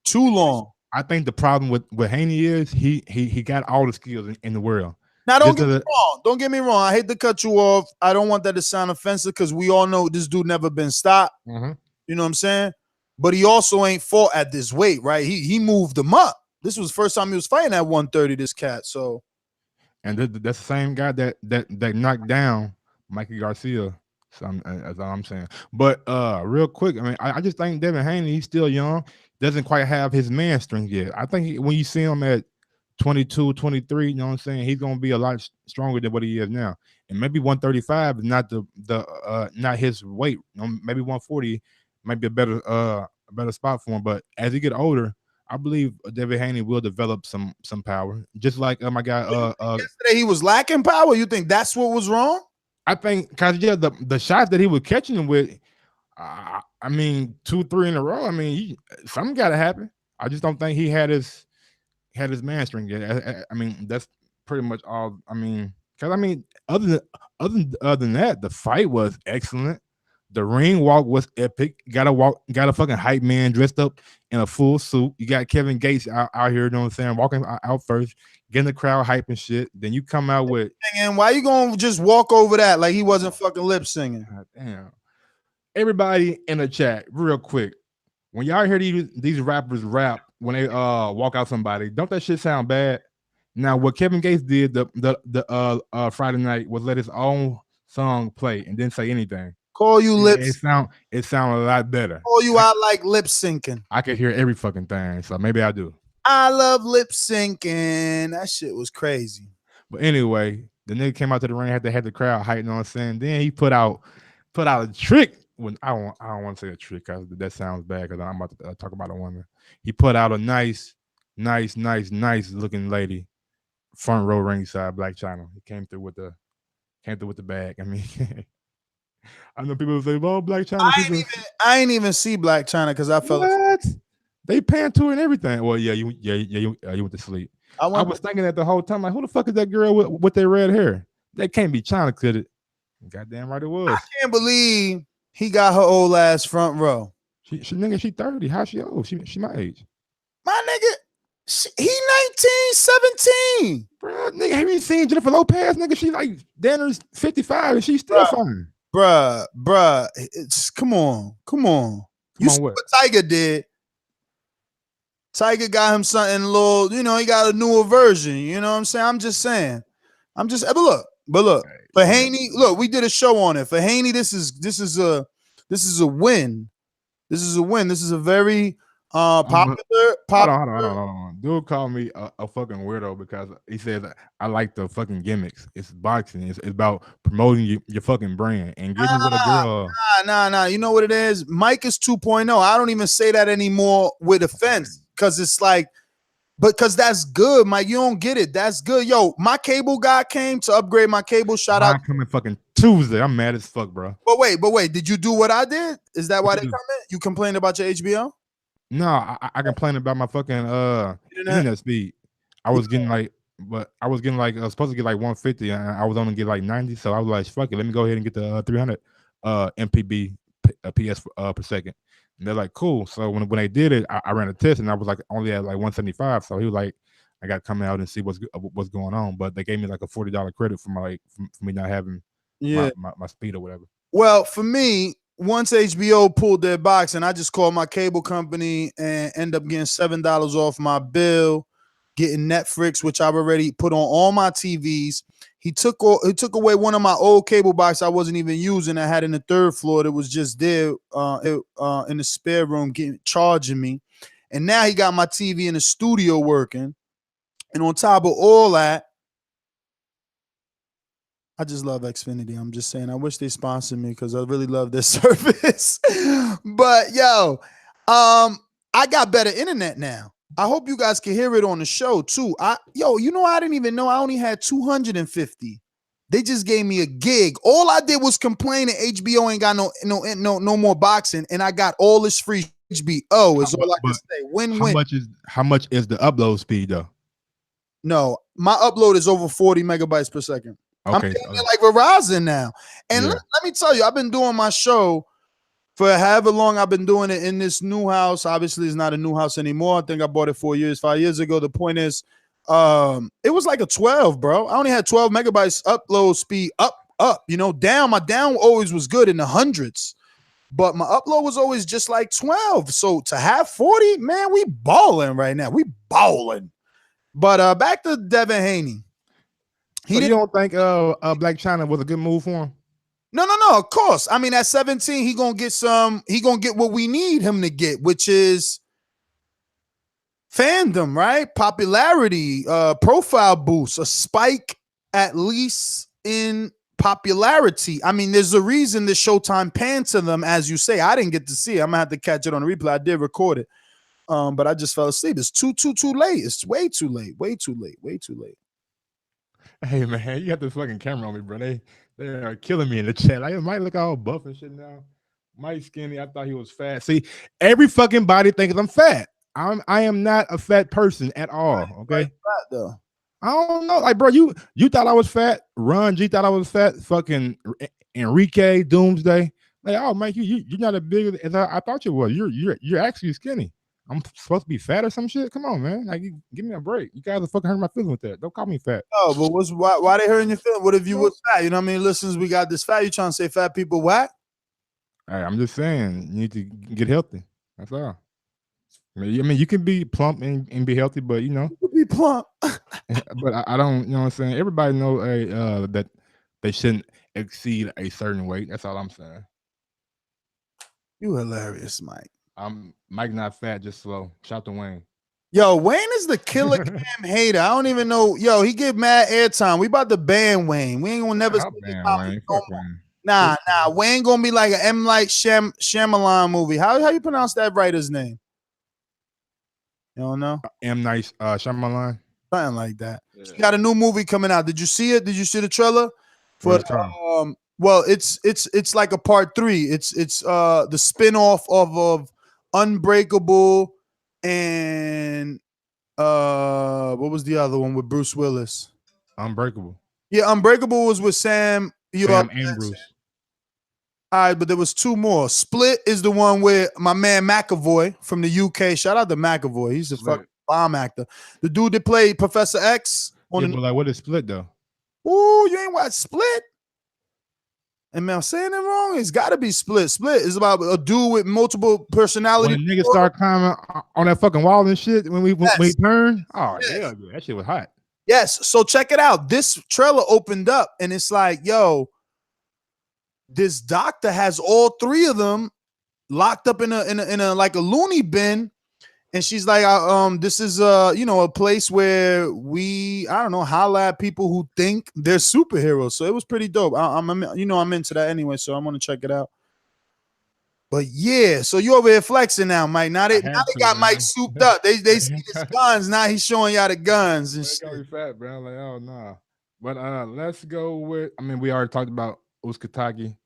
Too long. I think the problem with Haney is he got all the skills in the world. Now don't get me wrong. Don't get me wrong. I hate to cut you off. I don't want that to sound offensive because we all know this dude never been stopped. You know what I'm saying? But he also ain't fought at this weight, right? He moved him up. This was the first time he was fighting at 130. This cat, so. And that's the same guy that knocked down Mikey Garcia. So that's all I'm saying. But real quick, I mean, I just think Devin Haney, he's still young, doesn't quite have his man strength yet. I think when you see him at 22, 23, you know what I'm saying, he's gonna be a lot stronger than what he is now. And maybe 135 is not not his weight. You know, maybe 140 might be a better spot for him. But as he get older, I believe Devin Haney will develop some power. Just like my guy yesterday he was lacking power. You think that's what was wrong? I think because the shots that he was catching him with, I mean 2, 3 in a row. I mean something got to happen. I just don't think he had his man strength yet. I mean that's pretty much all. I mean because other than that, the fight was excellent. The ring walk was epic. Got a fucking hype man dressed up in a full suit. You got Kevin Gates out here, you know what I'm saying, walking out first, getting the crowd hype and shit. Then you come out with, and why you gonna just walk over that like he wasn't fucking lip singing? God damn. Everybody in the chat, real quick, when y'all hear these rappers rap when they walk out somebody, don't that shit sound bad? Now what Kevin Gates did the Friday night was let his own song play and didn't say anything. Call you lips. It sound a lot better. Call you out like lip syncing. I could hear every fucking thing, so maybe I do. I love lip syncing. That shit was crazy. But anyway, the nigga came out to the ring, had the crowd hyping, you know what I'm saying? Then he put out a trick. When I don't want to say a trick because that sounds bad because I'm about to talk about a woman. He put out a nice looking lady, front row ringside, Blac Chyna. He came through with the bag. I mean. I know people say, "Well, Blac Chyna." I ain't even see Blac Chyna because I felt what they pan to her and everything. Well, you went to sleep. I was thinking that the whole time, like, who the fuck is that girl with their red hair? That can't be Chyna, could it? Goddamn right it was. I can't believe he got her old ass front row. She 30. How she old? She my age. My nigga, he 19, 17. Bro, nigga, have you seen Jennifer Lopez? Nigga, she like Danner's 55 and she's still fine. Bruh, come on. You see what Tiger did? Tiger got him something little, you know, he got a newer version. You know what I'm saying? I'm just saying. But look. For Haney, look, we did a show on it. For Haney, this is a win. This is a win. This is a very popular. Hold on. Dude called me a fucking weirdo because he says I like the fucking gimmicks. It's boxing. It's about promoting your fucking brand and getting with a girl. Nah. You know what it is? Mike is 2.0. I don't even say that anymore with offense because it's like, because that's good, Mike. You don't get it. That's good. Yo, my cable guy came to upgrade my cable. Shout out. Coming fucking Tuesday. I'm mad as fuck, bro. But wait. Did you do what I did? Is that why they come in? You complained about your HBO? No, I complained about my fucking internet speed. I was getting like supposed to get like 150, and I was only getting like 90. So I was like, fuck it, let me go ahead and get the 300 MPB PS per second. And they're like, cool. So when they did it, I ran a test and I was like only at like 175. So he was like, I got to come out and see what's going on. But they gave me like a $40 credit for for me not having my speed or whatever. Well, for me, once HBO pulled their box, and I just called my cable company and end up getting $7 off my bill, getting Netflix, which I've already put on all my TVs. He took away one of my old cable box I wasn't even using. I had in the third floor that was just there in the spare room charging me. And now he got my TV in the studio working. And on top of all that, I just love Xfinity. I'm just saying, I wish they sponsored me because I really love this service. But yo, I got better internet now. I hope you guys can hear it on the show too. I didn't even know I only had 250. They just gave me a gig. All I did was complain that HBO ain't got no more boxing, and I got all this free HBO. Is all I can say. Win-win. How much is the upload speed though? No, my upload is over 40 megabytes per second. Okay, I'm thinking like Verizon now. And let me tell you, I've been doing my show for however long I've been doing it in this new house. Obviously, it's not a new house anymore. I think I bought it 5 years ago. The point is, it was like a 12, bro. I only had 12 megabytes upload speed up. Down. My down always was good in the hundreds, but my upload was always just like 12. So to have 40, man, we balling right now. We balling. But back to Devin Haney. You don't think Blac Chyna was a good move for him? No, of course. I mean, at 17, he gonna get what we need him to get, which is fandom, right? Popularity, profile boost, a spike at least in popularity. I mean, there's a reason the Showtime panned to them, as you say. I didn't get to see it. I'm gonna have to catch it on the replay. I did record it. But I just fell asleep. It's too late. It's way too late. Hey man, you got this fucking camera on me, bro. They are killing me in the chat. Like, it might look all buff and shit now. Mike skinny. I thought he was fat. See, every fucking body thinks I'm fat. I am not a fat person at all. Okay. Fat though. I don't know. Like, bro, you thought I was fat. Ron G thought I was fat. Fucking Enrique Doomsday. Like, oh Mike, you're not as big as I thought you were. You're actually skinny. I'm supposed to be fat or some shit? Come on, man. Like, give me a break. You guys are fucking hurting my feelings with that. Don't call me fat. Oh, but why they hurting your feelings? What if you were fat? You know what I mean? Listeners, we got this fat. You trying to say fat people whack? Hey, I'm just saying, you need to get healthy. That's all. I mean, you can be plump and be healthy, but you know. You can be plump. But I don't, you know what I'm saying? Everybody know that they shouldn't exceed a certain weight. That's all I'm saying. You hilarious, Mike. Mike not fat, just slow. Shout to Wayne. Yo, Wayne is the killer Cam hater. I don't even know. Yo, he get mad airtime. We about to ban Wayne. We ain't gonna never ban Wayne. Nah. Wayne gonna be like an M. Night Shyamalan movie. How you pronounce that writer's name? You don't know? M. Night Shyamalan. Something like that. Yeah. He got a new movie coming out. Did you see it? Did you see the trailer? Well, it's like a part 3. It's the spinoff of Unbreakable and what was the other one with Bruce Willis? Unbreakable. Yeah, Unbreakable was with Sam and Bruce. All right, but there was 2 more. Split is the one with my man McAvoy from the UK. Shout out to McAvoy. He's a fucking bomb actor. The dude that played Professor X on but like, what is Split though? Ooh, you ain't watch Split? Am I saying it wrong? It's got to be Split. Split is about a dude with multiple personalities. When niggas start climbing on that fucking wall and shit, when we turn, yeah, that shit was hot. Yes. So check it out. This trailer opened up, and it's like, yo, this doctor has all 3 of them locked up in a like a loony bin, and she's like, this is a place where I don't know, holla at people who think they're superheroes. So it was pretty dope. I'm into that anyway, so I'm gonna check it out. But yeah, so you over here flexing now, Mike. Now they got Mike souped up. They see his guns. Now he's showing y'all the guns and shit. Got me fat, bro. Like, oh nah. But let's go with. I mean, we already talked about Uzcategui.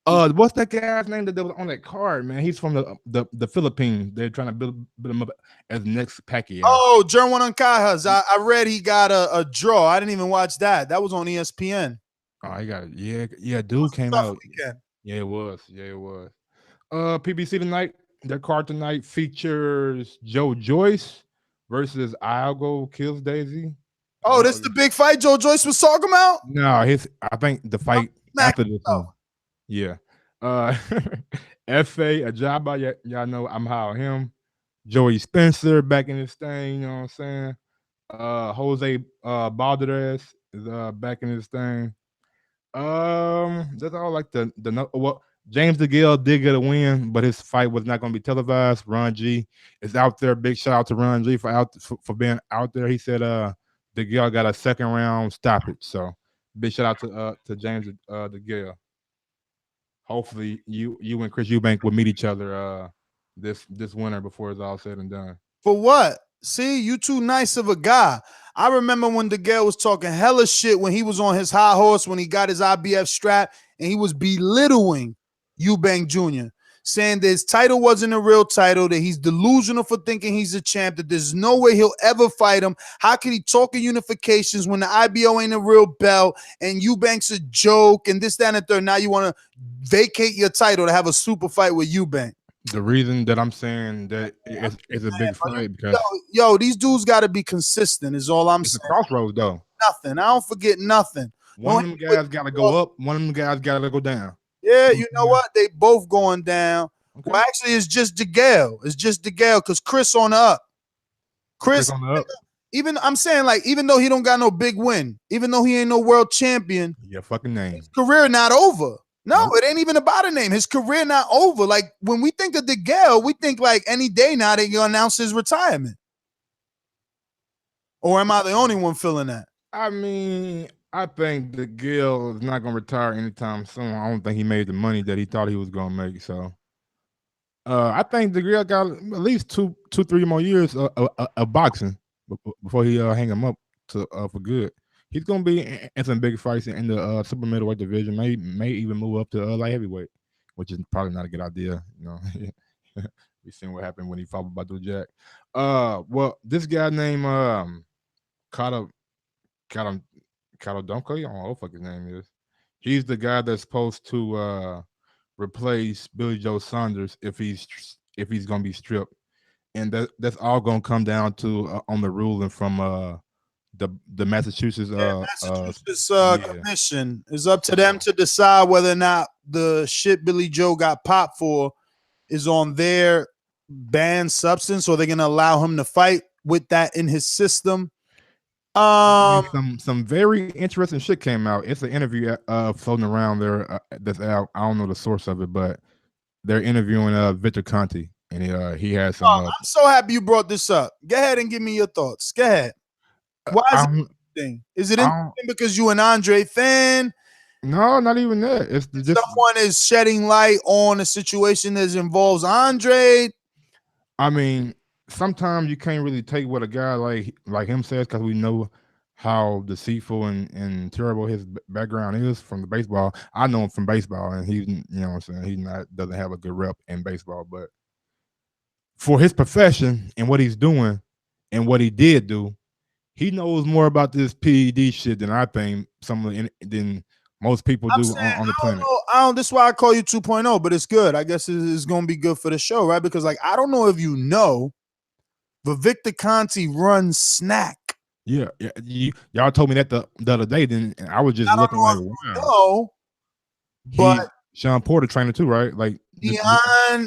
What's that guy's name that was on that card, man? He's from the Philippines. They're trying to build him up as next Pacquiao. Oh, Jerwan Ancajas. I read he got a draw. I didn't even watch that. That was on ESPN. Oh, he got it. Yeah. Dude came out. Yeah, it was. PBC tonight. Their card tonight features Joe Joyce versus Algo Kills Daisy. Oh, this the big fight Joe Joyce was talking about? No, I think the fight after this one. Yeah. F.A. Ajaba, y'all know I'm high on him. Joey Spencer back in this thing, you know what I'm saying? Jose Balderas is back in this thing. That's all like well, James DeGale did get a win, but his fight was not going to be televised. Ron G is out there. Big shout out to Ron G for being out there. He said DeGale got a second round stoppage. So big shout out to James DeGale. Hopefully you and Chris Eubank will meet each other this winter before it's all said and done. For what? See, you too nice of a guy. I remember when DeGale was talking hella shit when he was on his high horse, when he got his IBF strap, and he was belittling EUBANK Jr., saying that his title wasn't a real title, that he's delusional for thinking he's a champ, that there's no way he'll ever fight him. How can he talk of unifications when the IBO ain't a real belt and EUBANK's a joke and this, that, and the third? Now you want to vacate your title to have a super fight with EUBANK. The reason that I'm saying that it's a big fight because yo, these dudes got to be consistent. Is all I'm saying. It's a crossroads though. Nothing. I don't forget nothing. One of them guys got to go up. One of them guys got to go down. Yeah, you know what? They both going down. Okay. Well, actually, it's just DeGale. It's just DeGale because Chris on the up. Chris on the up. Even I'm saying, like, even though he don't got no big win, even though he ain't no world champion, your fucking name. His career not over. No, it ain't even about a name. His career not over. Like when we think of DeGale, we think like any day now they gonna announce his retirement. Or am I the only one feeling that? I mean, I think DeGale is not gonna retire anytime soon. I don't think he made the money that he thought he was gonna make. So, I think DeGale got at least 2-3 more years of boxing before he hang him up for good. He's gonna be in some big fights in the super middleweight division. May even move up to light heavyweight, which is probably not a good idea. You know, we seen what happened when he fought Badou Jack. Well, this guy named Kautondokwa, I don't know what the fuck his name is. He's the guy that's supposed to replace Billy Joe Saunders if he's gonna be stripped, and that's all gonna come down to on the ruling from the Massachusetts commission. Is up to them to decide whether or not the shit Billy Joe got popped for is on their banned substance, or they're gonna allow him to fight with that in his system. Some very interesting shit came out. It's an interview floating around there that's out. I don't know the source of it, but they're interviewing Victor Conte, and he has some. I'm so happy you brought this up. Go ahead and give me your thoughts. Go ahead. Why is it interesting? Is it interesting because you an Andrade fan? No, not even that. It's just someone is shedding light on a situation that involves Andrade. I mean, sometimes you can't really take what a guy like him says because we know how deceitful and terrible his background is from the baseball. I know him from baseball, and he's, you know what I'm saying, he doesn't have a good rep in baseball, but for his profession and what he's doing and what he did do, he knows more about this PED shit than I think than most people do on the planet. This is why I call you 2.0, but it's good. I guess it's going to be good for the show, right? Because like I don't know if you know, but Victor Conte runs Snack. Yeah. Y'all told me that the other day. Then I was just looking like, wow. No, but Sean Porter trainer too, right? Like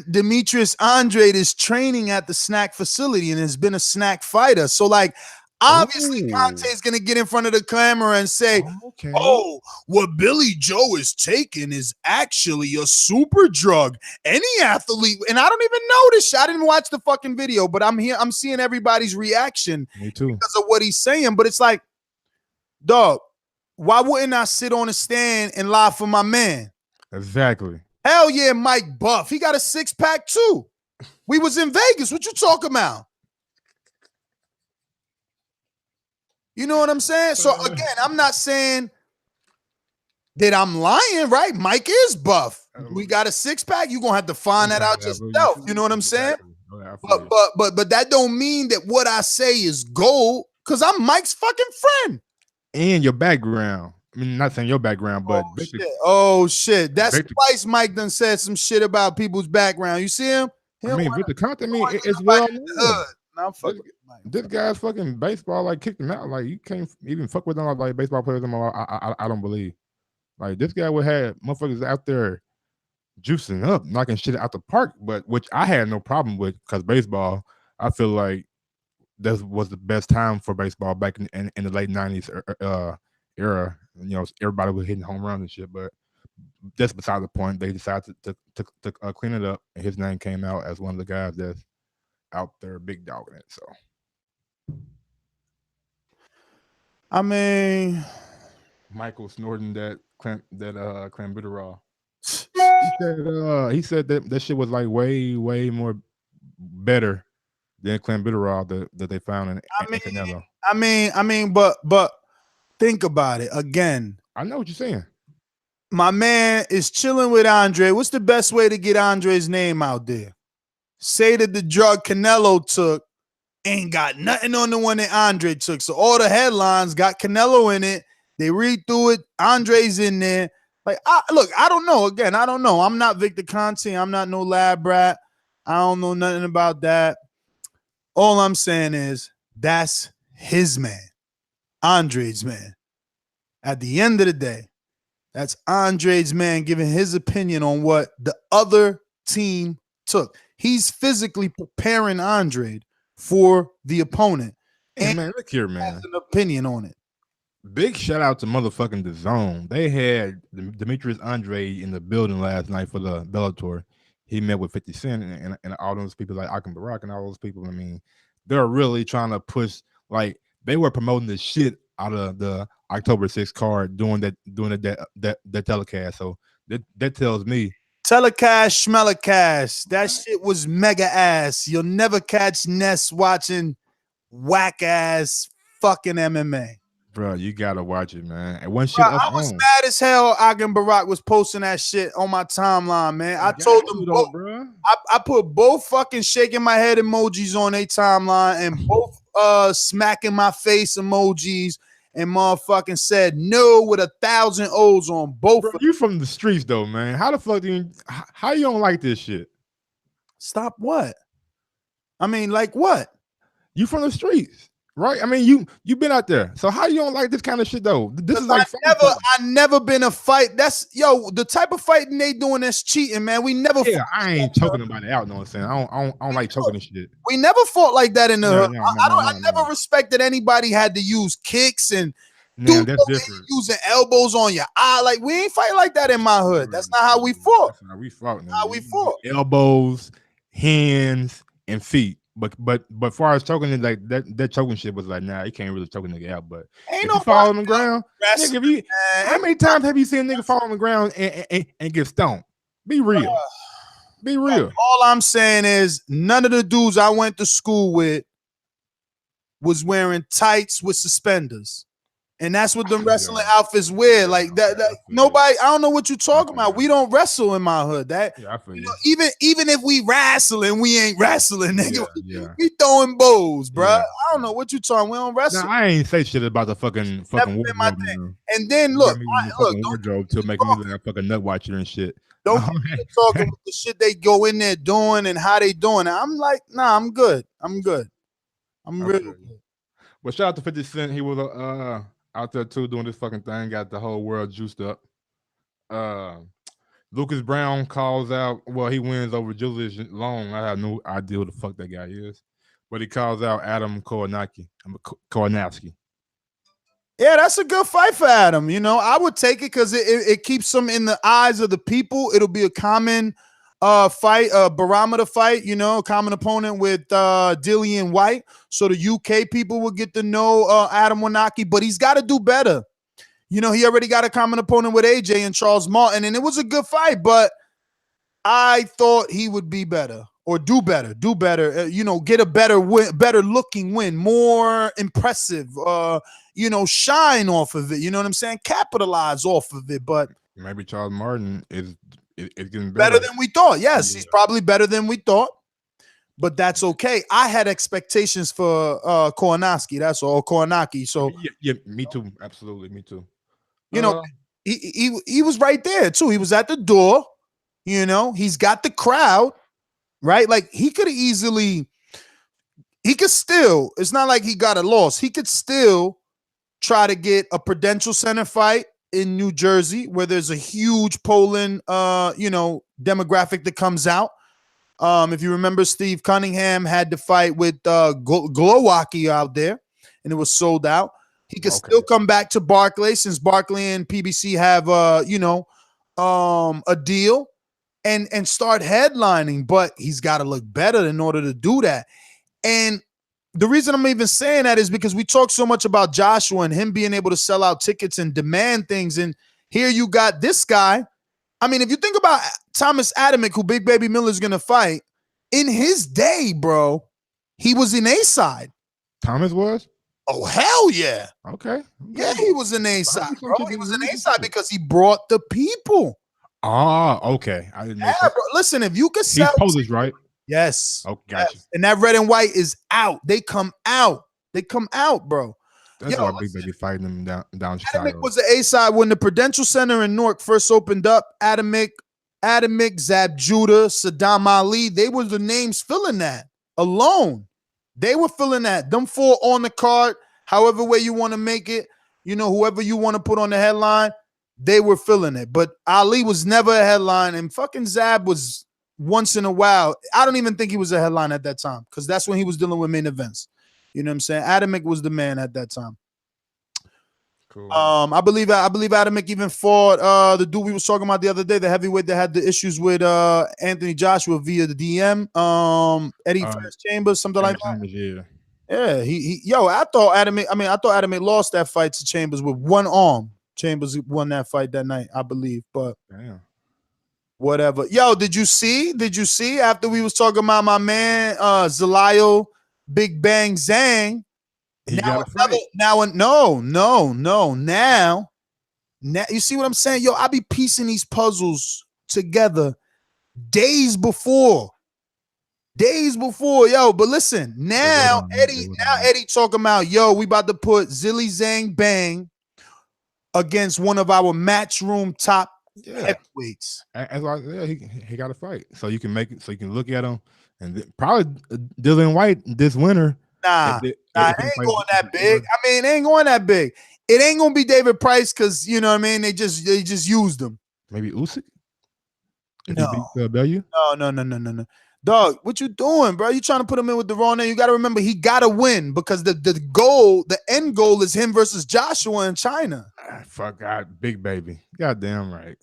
Demetrius Andrade is training at the Snack facility and has been a Snack fighter. So like. Obviously, Conte's going to get in front of the camera and say, oh, what Billy Joe is taking is actually a super drug. Any athlete, and I don't even know this shit. I didn't watch the fucking video, but I'm seeing everybody's reaction because of what he's saying. But it's like, dog, why wouldn't I sit on a stand and lie for my man? Exactly. Hell yeah, Mike Buff. He got a 6-pack too. We was in Vegas. What you talking about? You know what I'm saying? So again, I'm not saying that I'm lying, right? Mike is buff. We got a 6-pack. You're gonna have to find that out yourself. You know what I'm saying? But that don't mean that what I say is gold, because I'm Mike's fucking friend. And your background. mean, not saying your background, but shit. That's Victor, twice Mike done said some shit about people's background. You see him? I mean, Victor Conte, it's well known. Nah, I'm fucking This guy's fucking baseball like kicked him out. Like you can't even fuck with them like baseball players. I don't believe. Like this guy would have motherfuckers out there juicing up, knocking shit out the park, but which I had no problem with because baseball, I feel like that was the best time for baseball back in the late 90s era. You know, everybody was hitting home runs and shit, but that's beside the point. They decided to clean it up, and his name came out as one of the guys that's out there big dogging it. So, I mean, Michael snorting that clenbuterol. He said that shit was like way more better than clenbuterol that they found in Canelo. I mean, but think about it again. I know what you're saying. My man is chilling with Andre. What's the best way to get Andre's name out there? Say that the drug Canelo took ain't got nothing on the one that Andre took. So all the headlines got Canelo in it. They read through it. Andre's in there. Like, I don't know. Again, I don't know. I'm not Victor Conte. I'm not no lab rat. I don't know nothing about that. All I'm saying is that's his man. Andre's man. At the end of the day, that's Andre's man giving his opinion on what the other team took. He's physically preparing Andre for the opponent. Hey, man, look here, man. Has an opinion on it. Big shout out to motherfucking DAZN. They had Demetrius Andrade in the building last night for the Bellator. He met with 50 Cent and all those people like Akim Barak and all those people. I mean, they're really trying to push, like, they were promoting the shit out of the October 6th card doing that telecast. So that tells me telecast, schmelicast. That shit was mega ass. You'll never catch Ness watching whack ass fucking MMA. Bro, you gotta watch it, man. And one shit I was mad as hell. Akim Barak was posting that shit on my timeline, man. I told them both, bro. I put both fucking shaking my head emojis on their timeline and both smacking my face emojis, and motherfucking said no with 1,000 O's on both. Bro, you from the streets though, man. How the fuck how you don't like this shit? Stop what? I mean, like what? You from the streets. Right, I mean, you been out there, so how you don't like this kind of shit though? This is like I never been a fight. That's the type of fighting they doing that's cheating, man. We never. Yeah, I ain't choking nobody out. Know what I'm saying? I don't like choking this shit. We never fought like that in the hood. I never respected anybody had to use kicks and that's different. Using elbows on your eye. Like we ain't fight like that in my hood. That's not how we fought. That's how we fought. Man. How we fought. Elbows, hands, and feet. But far as choking, like that choking shit was like, nah, you can't really choke a nigga out. But ain't if you fall on the ground, nigga, how many times have you seen a nigga fall on the ground and get stoned? Be real. Be real. All I'm saying is none of the dudes I went to school with was wearing tights with suspenders. And that's what the wrestling outfits wear. Like that nobody, I don't know what you're talking about. We don't wrestle in my hood. Even if we wrestling, we ain't wrestling, nigga. We throwing bows, bro. I don't know what you talking. We don't wrestle. Nah, I ain't say shit about the fucking wardrobe. And then look, wardrobe to make me look like a fucking nut watcher and shit. Don't talking about the shit they go in there doing and how they doing it. I'm like, nah, I'm good. I'm real good. Well, shout out to 50 Cent. He was out there too doing this fucking thing, got the whole world juiced up. Lucas Browne calls out, well, he wins over Julius Long. I have no idea who the fuck that guy is, but he calls out Adam Kownacki. Yeah, that's a good fight for Adam. You know, I would take it because it keeps him in the eyes of the people. It'll be a common fight, barometer fight, you know, common opponent with Dillian White. So the UK people will get to know Adam Kownacki, but he's got to do better. You know, he already got a common opponent with AJ and Charles Martin, and it was a good fight, but I thought he would be better or do better, you know, get a better win, better looking win, more impressive, you know, shine off of it. You know what I'm saying? Capitalize off of it, but maybe Charles Martin is getting better than we thought. Yes, he's probably better than we thought, but that's okay. I had expectations for Kownacki. That's all, Kownacki. So yeah, me too. Absolutely, me too. You know, he was right there too. He was at the door. You know, he's got the crowd, right? Like he could still. It's not like he got a loss. He could still try to get a Prudential Center fight in New Jersey, where there's a huge Poland, demographic that comes out. If you remember, Steve Cunningham had to fight with Glowacki out there, and it was sold out. He could still come back to Barclay, since Barclay and PBC have a deal, and start headlining. But he's got to look better in order to do that. And the reason I'm even saying that is because we talk so much about Joshua and him being able to sell out tickets and demand things. And here you got this guy. I mean, if you think about Thomas Adamek, who Big Baby Miller's going to fight, in his day, bro, he was in A-side. Thomas was? Oh, hell yeah. Okay. Yeah, he was in A-side, bro. He was in A-side because he brought the people. Ah, okay. I didn't know. Yeah, bro. Listen, if you could sell... He's Polish, right? Yes. Oh, gotcha. Yes. And that red and white is out. They come out. They come out, bro. That's why Big Baby fighting them down Chicago. Adamek was the A-side when the Prudential Center in Newark first opened up. Adamek, Zab Judah, Saddam Ali, they were the names filling that alone. They were filling that. Them four on the card, however way you want to make it, whoever you want to put on the headline, they were filling it. But Ali was never a headline, and fucking Zab was once in a while. I don't even think he was a headline at that time, because that's when he was dealing with main events. You know what I'm saying? Adamek was the man at that time. Cool. I believe Adamek even fought the dude we was talking about the other day, the heavyweight that had the issues with Anthony Joshua via the DM. Eddie Chambers, something like that. Yeah. Yeah, I thought Adamek lost that fight to Chambers with one arm. Chambers won that fight that night, I believe. But damn. Whatever. Yo, did you see after we was talking about my man Zalayo Big Bang Zhang? Now you see what I'm saying? Yo, I be piecing these puzzles together days before. Yo, but listen, now Eddie talking about, yo, we about to put Zilly Zhang Bang against one of our matchroom top heavyweights. He got to fight, so you can make it, so you can look at him, and probably Dylan White this winter. It ain't going that big. I mean, it ain't going that big. It ain't gonna be David Price, because you know what I mean. They just used him. Maybe Usyk. No. Bellew? No. Dog, what you doing, bro? You trying to put him in with the wrong name? You got to remember, he got to win, because the end goal is him versus Joshua in China. Fuck God, Big Baby. Goddamn right.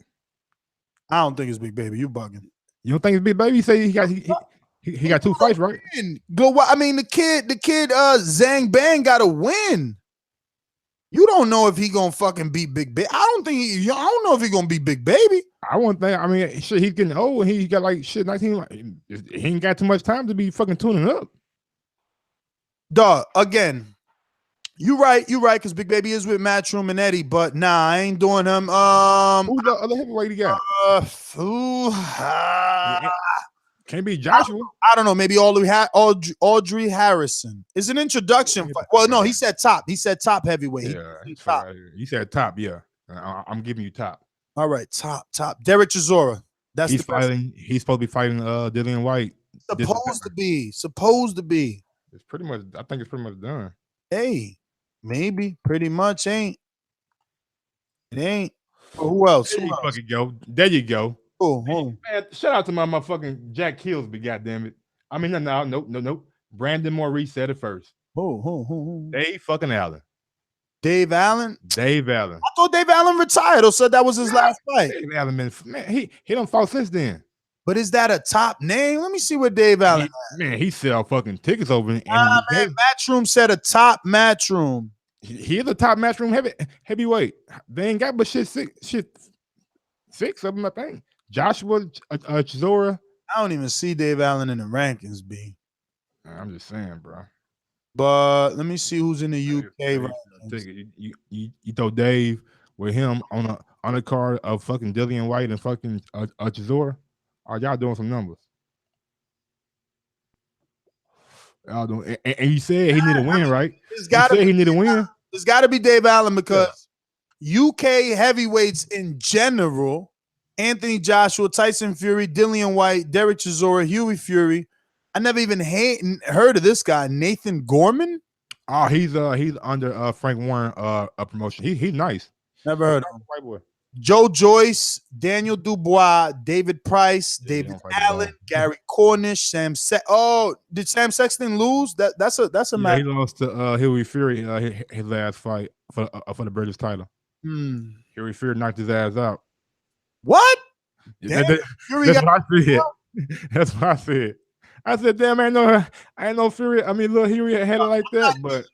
I don't think it's Big Baby. You bugging. You don't think it's Big Baby? You say he got two fights, right? I mean, the kid, Zhang Bang got to win. You don't know if he gonna fucking beat Big Baby. I don't know if he gonna beat Big Baby. I won't think. I mean, shit, he's getting old. He got like shit 19. He ain't got too much time to be fucking tuning up. Dog, again, you right, because Big Baby is with Matchroom and Eddie, but nah, I ain't doing him. Who's the other heavyweight he got? Can't be Joshua. I don't know. Maybe Audrey Harrison. It's an introduction fight. Well, no, he said top. He said top heavyweight. Yeah, top. He said top. Yeah, I'm giving you top. All right, top. Derek Chisora. He's fighting. He's supposed to be fighting Dillian White. Supposed to be. It's pretty much. I think it's pretty much done. Hey, maybe pretty much ain't. It ain't. But who else? Fucking go. There you go. Oh, man, shout out to my motherfucking Jack Kilsby, goddamn it. I mean, no. Brandon Maurice said it first. Dave fucking Allen. Dave Allen? Dave Allen. I thought Dave Allen retired or said that was his last fight. Dave Allen, man, he don't fought since then. But is that a top name? Let me see what Dave Allen. He sell fucking tickets over. Man, Matchroom said a top Matchroom. He is a top Matchroom heavyweight. They ain't got but six of them, I think. Joshua Chisora. I don't even see Dave Allen in the rankings, B. I'm just saying, bro. But let me see who's in the UK. You throw Dave with him on a card of fucking Dillian White and fucking Chisora. Are y'all doing some numbers? Y'all doing, and you said he need a win, right? He need a win. It's got to be Dave Allen, because UK heavyweights in general: Anthony Joshua, Tyson Fury, Dillian White, Derek Chisora, Huey Fury. I never even heard of this guy, Nathan Gorman. Oh, he's under Frank Warren promotion. He's nice. Never heard of him. White boy. Joe Joyce, Daniel Dubois, David Price, David Allen, Gary Cornish, Sam did Sam Sexton lose? That's a match. He lost to Huey Fury his last fight for the British title. Huey Fury knocked his ass out. What? That's what I said. That's what I said. I said, damn, I ain't no Fury. I mean, little Huey had it like that, but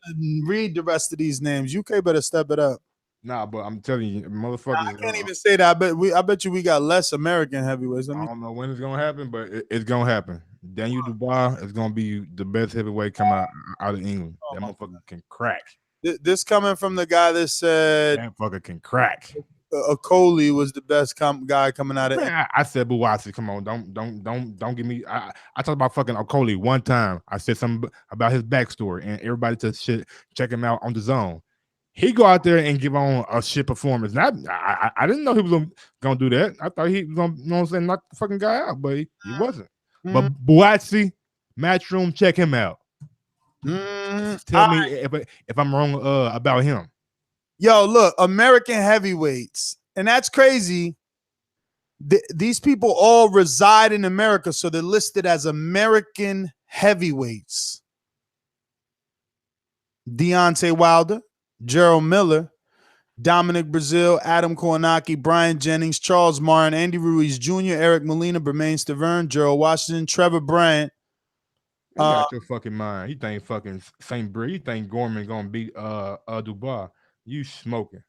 read the rest of these names. UK better step it up. Nah, but I'm telling you, motherfuckers. I can't even say that. I bet you we got less American heavyweights. I don't know when it's gonna happen, but it's gonna happen. Daniel Dubois is gonna be the best heavyweight come out of England. That motherfucker can crack. This coming from the guy that said that fucker can crack. Okoli was the best guy coming out of. Man, I said Buwasi. Come on, don't give me. I talked about fucking Okoli one time. I said something about his backstory, and everybody to check him out on the Zone. He go out there and give on a shit performance. And I didn't know he was gonna do that. I thought he was gonna, you know what I'm saying, knock the fucking guy out, but he wasn't. But Buatsi, Matchroom, check him out. Tell me if I'm wrong about him. Yo, look, American heavyweights, and that's crazy. These people all reside in America, so they're listed as American heavyweights. Deontay Wilder, Gerald Miller, Dominic Brazil, Adam Kownacki, Brian Jennings, Charles Martin, Andy Ruiz Jr., Eric Molina, Bermaine Stavern, Gerald Washington, Trevor Bryant. You got your fucking mind. You think fucking St. Brie, you think Gorman gonna beat Dubois. You smoking.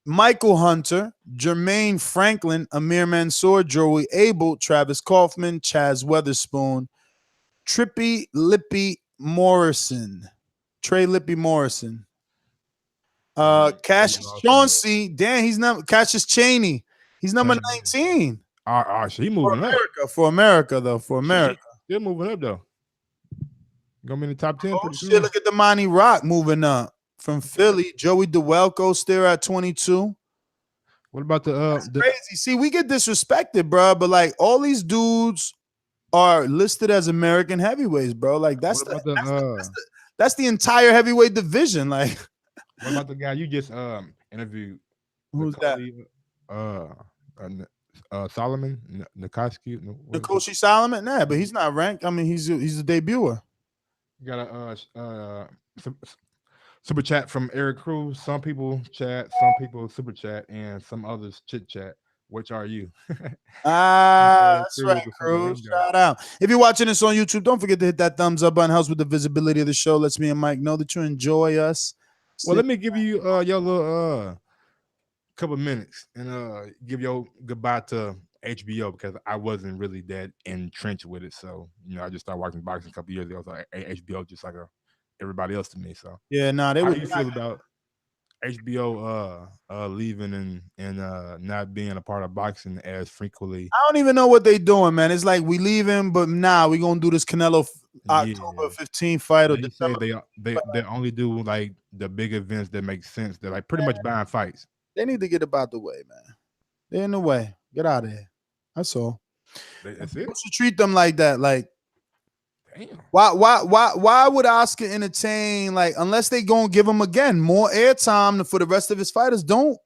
Michael Hunter, Jermaine Franklin, Amir Mansour, Joey Abel, Travis Kaufman, Chaz Weatherspoon, Trey Lippy Morrison. Cassius Chauncey, he's not Cassius Chaney. He's number 19. So he moving up. For America. Still moving up though. Gonna be in the top 10. Shit, look at the Monty Rock moving up from Philly. Joey DeWelko still at 22. What about the crazy? See, we get disrespected, bro. But like all these dudes are listed as American heavyweights, bro. Like that's the entire heavyweight division. Like, what about the guy you just interviewed? Who's that? Solomon Nikoski. Nikoshi Solomon? Nah, but he's not ranked. I mean, he's a debuter. You got a super chat from Eric Cruz. Some people chat, some people super chat, and some others chit chat. Which are you? That's right, Cruz. Shout out. If you're watching this on YouTube, don't forget to hit that thumbs up button. Helps with the visibility of the show. Lets me and Mike know that you enjoy us. Well, let me give you your little couple minutes and give your goodbye to HBO because I wasn't really that entrenched with it. So, I just started watching boxing a couple years ago. So HBO just like everybody else to me. So yeah, how do you feel about HBO leaving and not being a part of boxing as frequently? I don't even know what they doing, man. It's like we leaving, but we gonna do this Canelo October 15th fight or December. They only do like the big events that make sense. They're like pretty much buying fights. They need to get about the way, man. They're in the way. Get out of here. That's all. That's it. You should treat them like that. Like, damn. Why would Oscar entertain, like, unless they gonna give him again more airtime for the rest of his fighters? Don't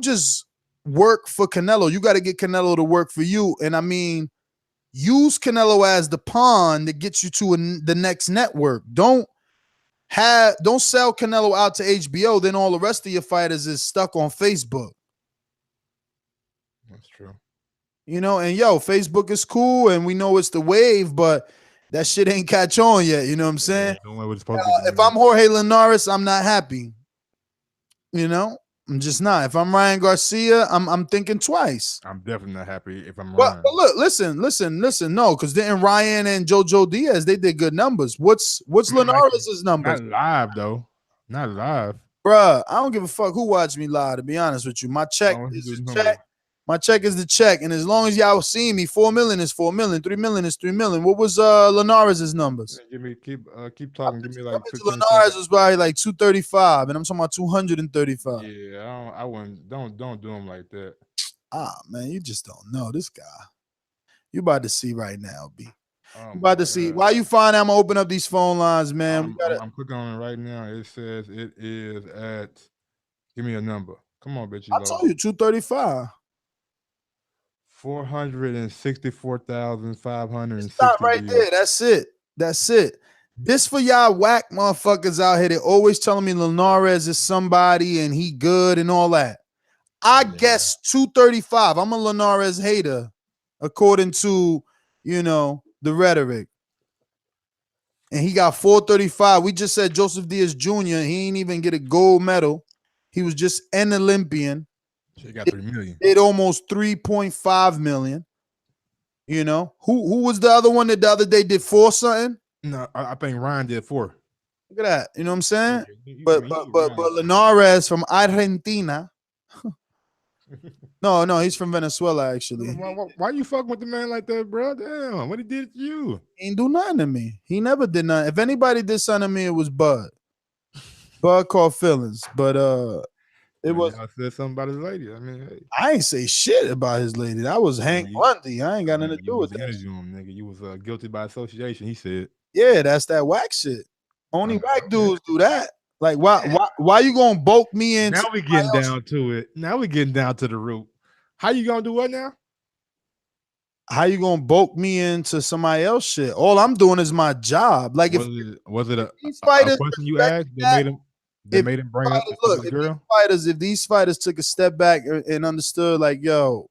just work for Canelo. You got to get Canelo to work for you. And I mean, use Canelo as the pawn that gets you to the next network. Don't sell Canelo out to HBO. Then all the rest of your fighters is stuck on Facebook. That's true. And Facebook is cool, and we know it's the wave, but that shit ain't catch on yet. You know what I'm saying? If I'm Jorge Linares, I'm not happy. I'm just not. If I'm Ryan Garcia, I'm thinking twice. I'm definitely not happy if I'm Ryan. But look, listen. No, because didn't Ryan and JoJo Diaz, they did good numbers. What's Linares' numbers? Not live though. Not live. Bruh, I don't give a fuck who watched me live, to be honest with you. My check is a check. My check is the check. And as long as y'all see me, 4 million is 4 million, 3 million is 3 million. What was Linares' numbers? Give me keep talking. Give me like 15 Linares seconds. was probably like 235, and I'm talking about 235. Yeah, I wouldn't. Don't do him like that. Ah, man, you just don't know this guy. You about to see right now, B. Oh, You about to see. Why you find I'm gonna open up these phone lines, man? I'm clicking on it right now. It says it is at. Give me a number. Come on, bitch. I told you 235. 464,560. Stop right there. That's it. That's it. This for y'all whack motherfuckers out here. They always telling me Linares is somebody and he good and all that. I guess 235. I'm a Linares hater, according to the rhetoric. And he got 435. We just said Joseph Diaz Jr. He ain't even get a gold medal. He was just an Olympian. He got 3 million. Did almost 3.5 million. Who was the other one that the other day did 4 something? No, I think Ryan did 4. Look at that. You know what I'm saying? But Linares from Argentina. No, he's from Venezuela, actually. Why you fucking with the man like that, bro? Damn, what he did to you? He ain't do nothing to me. He never did nothing. If anybody did something to me, it was Bud. Bud caught feelings, but it was. I said something about his lady. I mean, hey. I ain't say shit about his lady. That was Hank Lundy. I ain't got nothing to do with that. Nigga. You was guilty by association. He said. Yeah, that's that whack shit. Only whack dudes do that. Like, why you gonna bulk me in? Now we getting down to it. Now we getting down to the root. How you gonna do what now? How you gonna bulk me into somebody else shit? All I'm doing is my job. Like, was it a question you asked? They made him bring up the girl. If these fighters took a step back and understood, like, yo,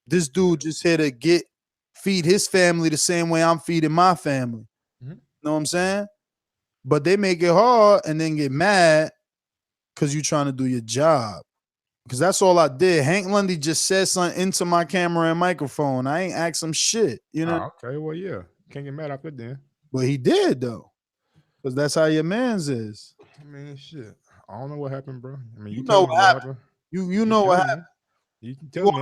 this dude just here to feed his family the same way I'm feeding my family. Mm-hmm. You know what I'm saying? But they make it hard and then get mad because you're trying to do your job. Because that's all I did. Hank Lundy just said something into my camera and microphone. I ain't asked him shit. You know? Okay, well, yeah. Can't get mad after that then. But he did, though. Because that's how your man's is. I mean, shit. I don't know what happened, bro. I mean, you know what happened. You know what happened. You can tell me.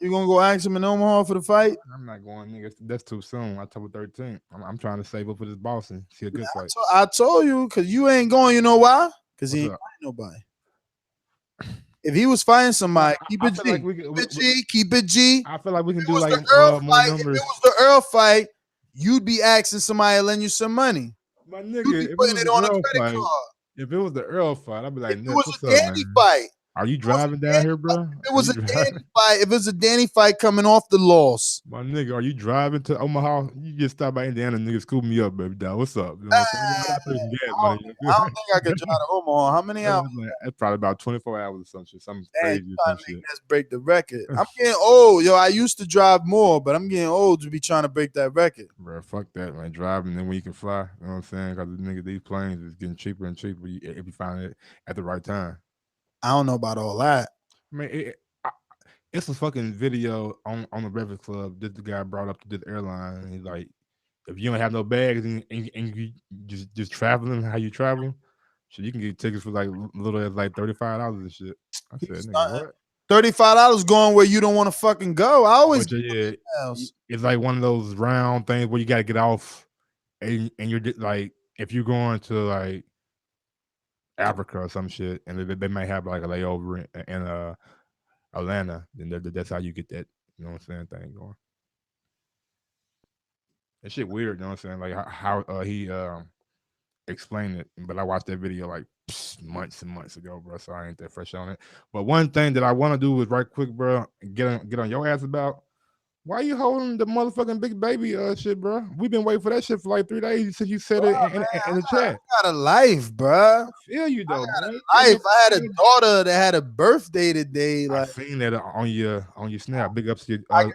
You gonna go ask him in Omaha for the fight? I'm not going, nigga. That's too soon. October 13th. I'm trying to save up for this Boston. See a good fight. I told you, because you ain't going. You know why? Because he ain't fighting nobody. If he was fighting somebody, keep it G. Keep it G. I feel like we can do like more numbers. If it was the Earl fight, you'd be asking somebody to lend you some money. My nigga, if it was the Earl fight, I'd be like, it was a Danny fight. Are you driving down here, bro? It was a Danny fight. If it was a Danny fight coming off the loss. My nigga, are you driving to Omaha? You just stop by Indiana, nigga, scoop me up, baby. Dog. What's up? You know I don't think I could drive to Omaha. How many hours? That's probably about 24 hours or some shit. Something crazy. Let's break the record. I'm getting old. Yo, I used to drive more, but I'm getting old to be trying to break that record. Bro, fuck that, man. Driving, then when you can fly. You know what I'm saying? Because nigga, these planes is getting cheaper and cheaper if you find it at the right time. I don't know about all that. I mean, it's a fucking video on the Breakfast Club that the guy brought up to this airline. And he's like, if you don't have no bags and you just traveling how you travel, so you can get tickets for like little as like $35 and shit. I said, nigga, what? $35 going where you don't want to fucking go. I always it's like one of those round things where you gotta get off and you're like, if you're going to like Africa or some shit, and they might have like a layover in Atlanta, then that's how you get that, you know what I'm saying, thing going. That shit weird, you know what I'm saying? Like how he explained it, but I watched that video like months and months ago, bro, so I ain't that fresh on it. But one thing that I want to do is right quick, bro, get on your ass about. Why you holding the motherfucking big baby shit, bro? We've been waiting for that shit for like 3 days since you said it in the chat. I got a life, bro. I feel you though, man. I had a daughter that had a birthday today. Like, I seen that on your snap. Big ups to you. I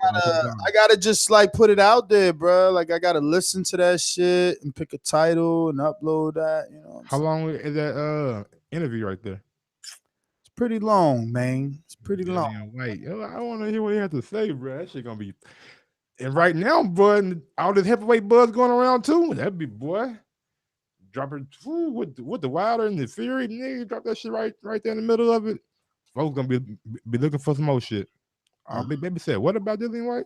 gotta just like put it out there, bro. Like I gotta listen to that shit and pick a title and upload that. You know. How long is that interview right there? Pretty long, man. It's pretty long. Wait, I want to hear what he has to say, bro. That shit gonna be. And right now, bro, all this heavyweight buzz going around too. That'd be boy. Drop it with the Wilder and the Fury, nigga. Drop that shit right there in the middle of it. Folks gonna be looking for some more shit. Big Baby said, "What about Dillian White?"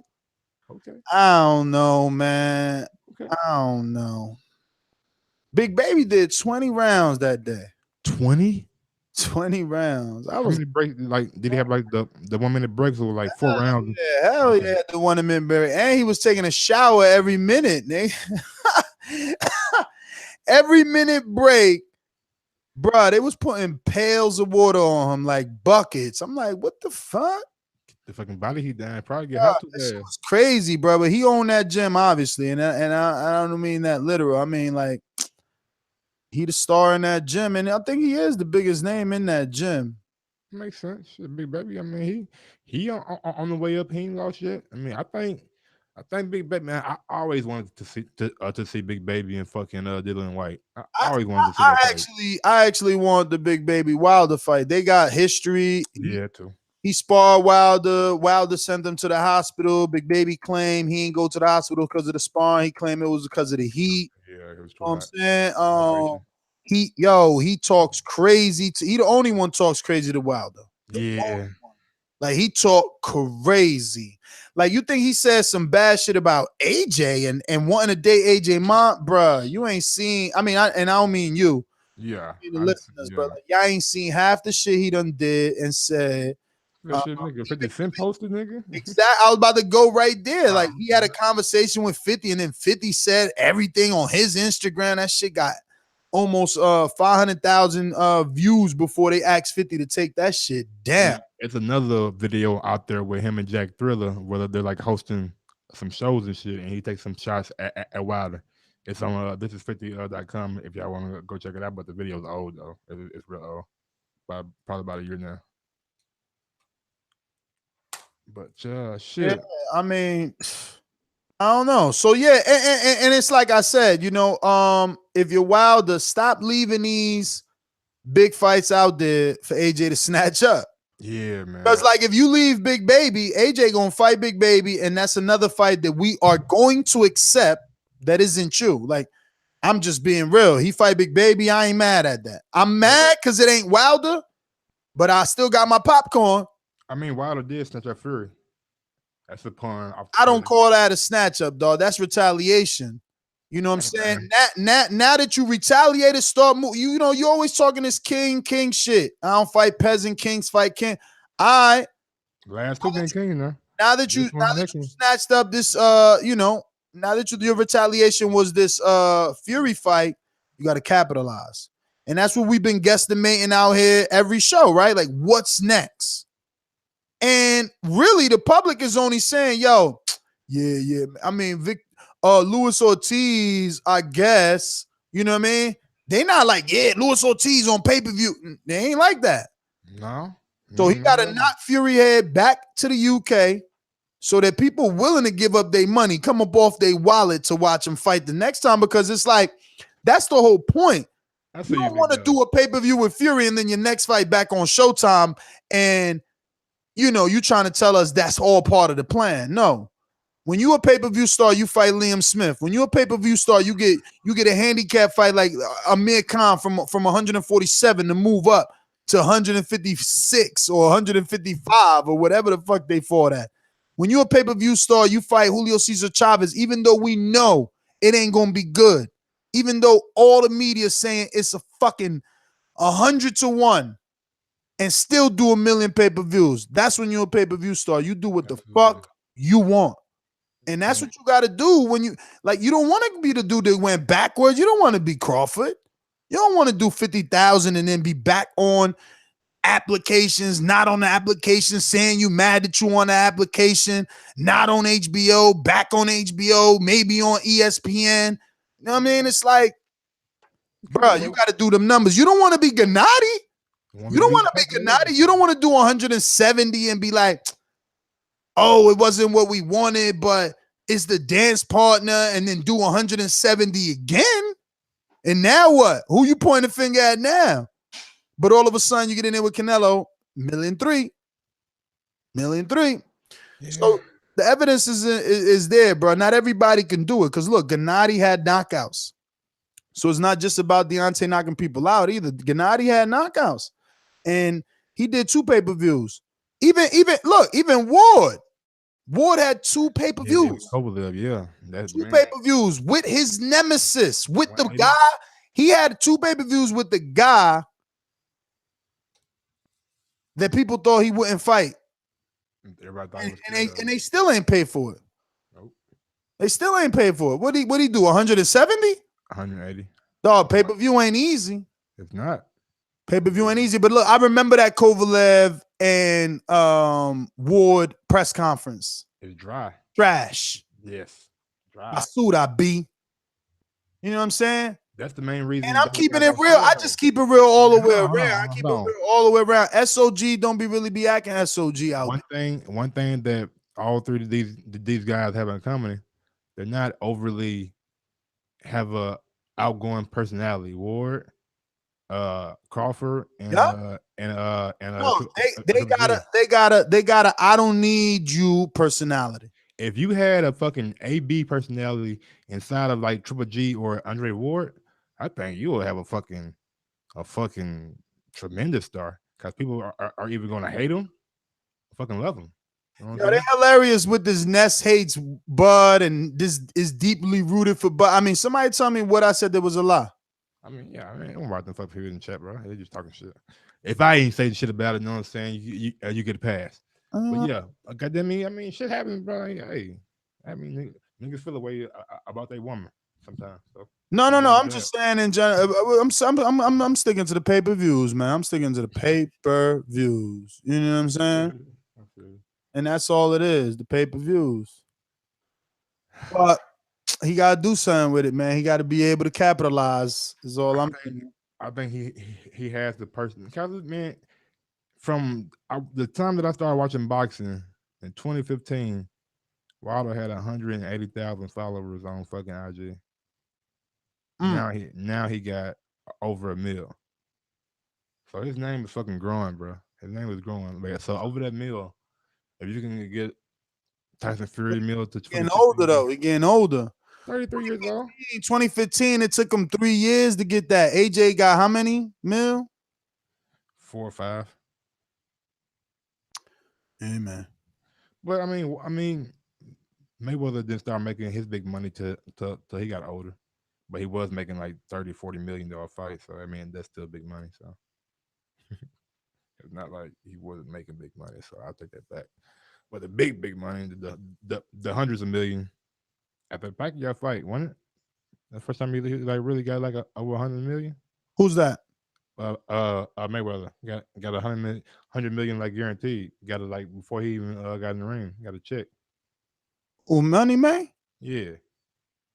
Okay. I don't know, man. Okay. I don't know. Big Baby did 20 rounds that day. 20? 20 rounds. I How was many breaks? Like, did he have like the 1 minute breaks or like 4 rounds? yeah, hell yeah, the 1 minute break. And he was taking a shower every minute, nigga. Every minute break, bro. They was putting pails of water on him like buckets. I'm like, what the fuck? The fucking body heat down. Probably get hot too This bad. was crazy, bro. But he owned that gym, obviously, and I don't mean that literal. I mean like he the star in that gym, and I think he is the biggest name in that gym. Makes sense. Shit, Big Baby. I mean, he on the way up. He ain't lost yet. I mean, I think Big Baby. Man, I always wanted to see Big Baby and fucking Dillian White. I always wanted to see that fight. I actually want the Big Baby Wilder fight. They got history. Yeah, too. He sparred Wilder. Wilder sent him to the hospital. Big Baby claimed he didn't go to the hospital because of the sparring. He claimed it was because of the heat. Yeah, it was You know what I'm saying? He talks crazy. He the only one talks crazy to Wilder. Yeah. Like he talked crazy. Like you think he said some bad shit about AJ and wanting to date AJ Mont, bruh. You ain't seen. I mean, I don't mean you. Yeah. The listeners, bro. Like, y'all ain't seen half the shit he done did and said. That shit, nigga. 50 Cent posted, nigga. Exactly. I was about to go right there. Like he had a conversation with 50, and then 50 said everything on his Instagram. That shit got almost 500,000 views before they asked 50 to take that shit down. It's another video out there with him and Jack Thriller, where they're like hosting some shows and shit, and he takes some shots at Wilder. It's on thisis50.com if y'all want to go check it out. But the video's old though. It's real old. Probably about a year now. But shit. Yeah, I mean, I don't know. So yeah, and it's like I said, you know, if you're Wilder, stop leaving these big fights out there for AJ to snatch up. Yeah, man. Because like if you leave Big Baby, AJ gonna fight Big Baby, and that's another fight that we are going to accept that isn't you. Like, I'm just being real. He fight Big Baby, I ain't mad at that. I'm mad because it ain't Wilder, but I still got my popcorn. I mean, Wilder did snatch up Fury. That's the pun. I don't call that a snatch up, dog. That's retaliation. You know what I'm saying? Now that you retaliated, start moving. You know, you always talking this king shit. I don't fight peasant, kings fight king. Last two been king, though. Now that you snatched up this, you know, now that your retaliation was this Fury fight, you got to capitalize. And that's what we've been guesstimating out here every show, right? Like, what's next? And really, the public is only saying, yo, yeah. I mean, Luis Ortiz, I guess, you know what I mean? They not like, yeah, Luis Ortiz on pay-per-view. They ain't like that. No. So he got to knock Fury head back to the UK so that people willing to give up their money, come up off their wallet to watch him fight the next time, because it's like, that's the whole point. You don't want to do a pay-per-view with Fury and then your next fight back on Showtime and, you know, you trying to tell us that's all part of the plan. No. When you a pay-per-view star, you fight Liam Smith. When you a pay-per-view star, you get a handicap fight like Amir Khan from 147 to move up to 156 or 155 or whatever the fuck they fought at. When you a pay-per-view star, you fight Julio Cesar Chavez, even though we know it ain't gonna be good. Even though all the media is saying it's a fucking 100-1. And still do 1 million pay-per-views. That's when you're a pay-per-view star. You do what the fuck you want. And that's what you got to do when you, like, you don't want to be the dude that went backwards. You don't want to be Crawford. You don't want to do 50,000 and then be back on applications, not on the application, saying you mad that you on the application, not on HBO, back on HBO, maybe on ESPN. You know what I mean? It's like, bro, you got to do them numbers. You don't want to be Gennady. You don't want to be Gennady. You don't want to do 170 and be like, oh, it wasn't what we wanted, but it's the dance partner, and then do 170 again. And now what? Who you pointing the finger at now? But all of a sudden you get in there with Canelo, $1.3 million. Yeah. So the evidence is there, bro. Not everybody can do it. Because look, Gennady had knockouts. So it's not just about Deontay knocking people out either. Gennady had knockouts. And he did 2 pay-per-views. Even Ward. Ward had 2 pay-per-views. Yeah. That's 2 pay-per-views with his nemesis, with the guy. He had 2 pay-per-views with the guy that people thought he wouldn't fight. And they still ain't paid for it. Nope. They still ain't paid for it. What he do? 170? 180. Dog, pay-per-view ain't easy. It's not. Pay-per-view ain't easy. But look, I remember that Kovalev and Ward press conference. It's dry. Trash. Yes. Dry. I sued I be. You know what I'm saying? That's the main reason. And I'm keeping it real. I just keep it real all the way around. I keep it real all the way around. SOG don't really be acting SOG out. One thing that all 3 of these guys have in common, they're not overly have a outgoing personality. Ward, Crawford, and no, they got a I don't need you personality. If you had a fucking AB personality inside of like Triple G or Andre Ward, I think you will have a fucking tremendous star, because people are either going to hate him or fucking love him. You know they're hilarious with this Ness hates Bud and this is deeply rooted for Bud. I mean, somebody tell me what I said there was a lie. I mean, don't write them fuck people in the chat, bro. They're just talking shit. If I ain't say shit about it, you know what I'm saying? You get a pass. But yeah, goddamn me. I mean, shit happens, bro. Hey, I mean, niggas feel a way about their woman sometimes. So no. I'm just saying in general. I'm sticking to the pay-per-views, man. I'm sticking to the pay-per-views. You know what I'm saying? And that's all it is, the pay-per-views. But he gotta do something with it, man. He gotta be able to capitalize. Is all I'm thinking. I think he has the person. Because man, from the time that I started watching boxing in 2015, Wilder had 180,000 followers on fucking IG. Now he got over 1 million. So his name is fucking growing, bro. His name is growing. So over that mill, if you can get Tyson Fury mill to getting older though, he getting older. 33 years old. 2015, it took him 3 years to get that. AJ got how many mil? 4 or 5. Amen. But I mean, Mayweather didn't start making his big money till he got older. But he was making like $30-40 million fights. So I mean, that's still big money. So it's not like he wasn't making big money. So I'll take that back. But the big money, the hundreds of millions after the Pacquiao fight, wasn't it? The first time he like really got like over 100 million. Who's that? Mayweather got 100 million like guaranteed. Got it like before he even got in the ring. Got a check. Oh, money, man. Yeah.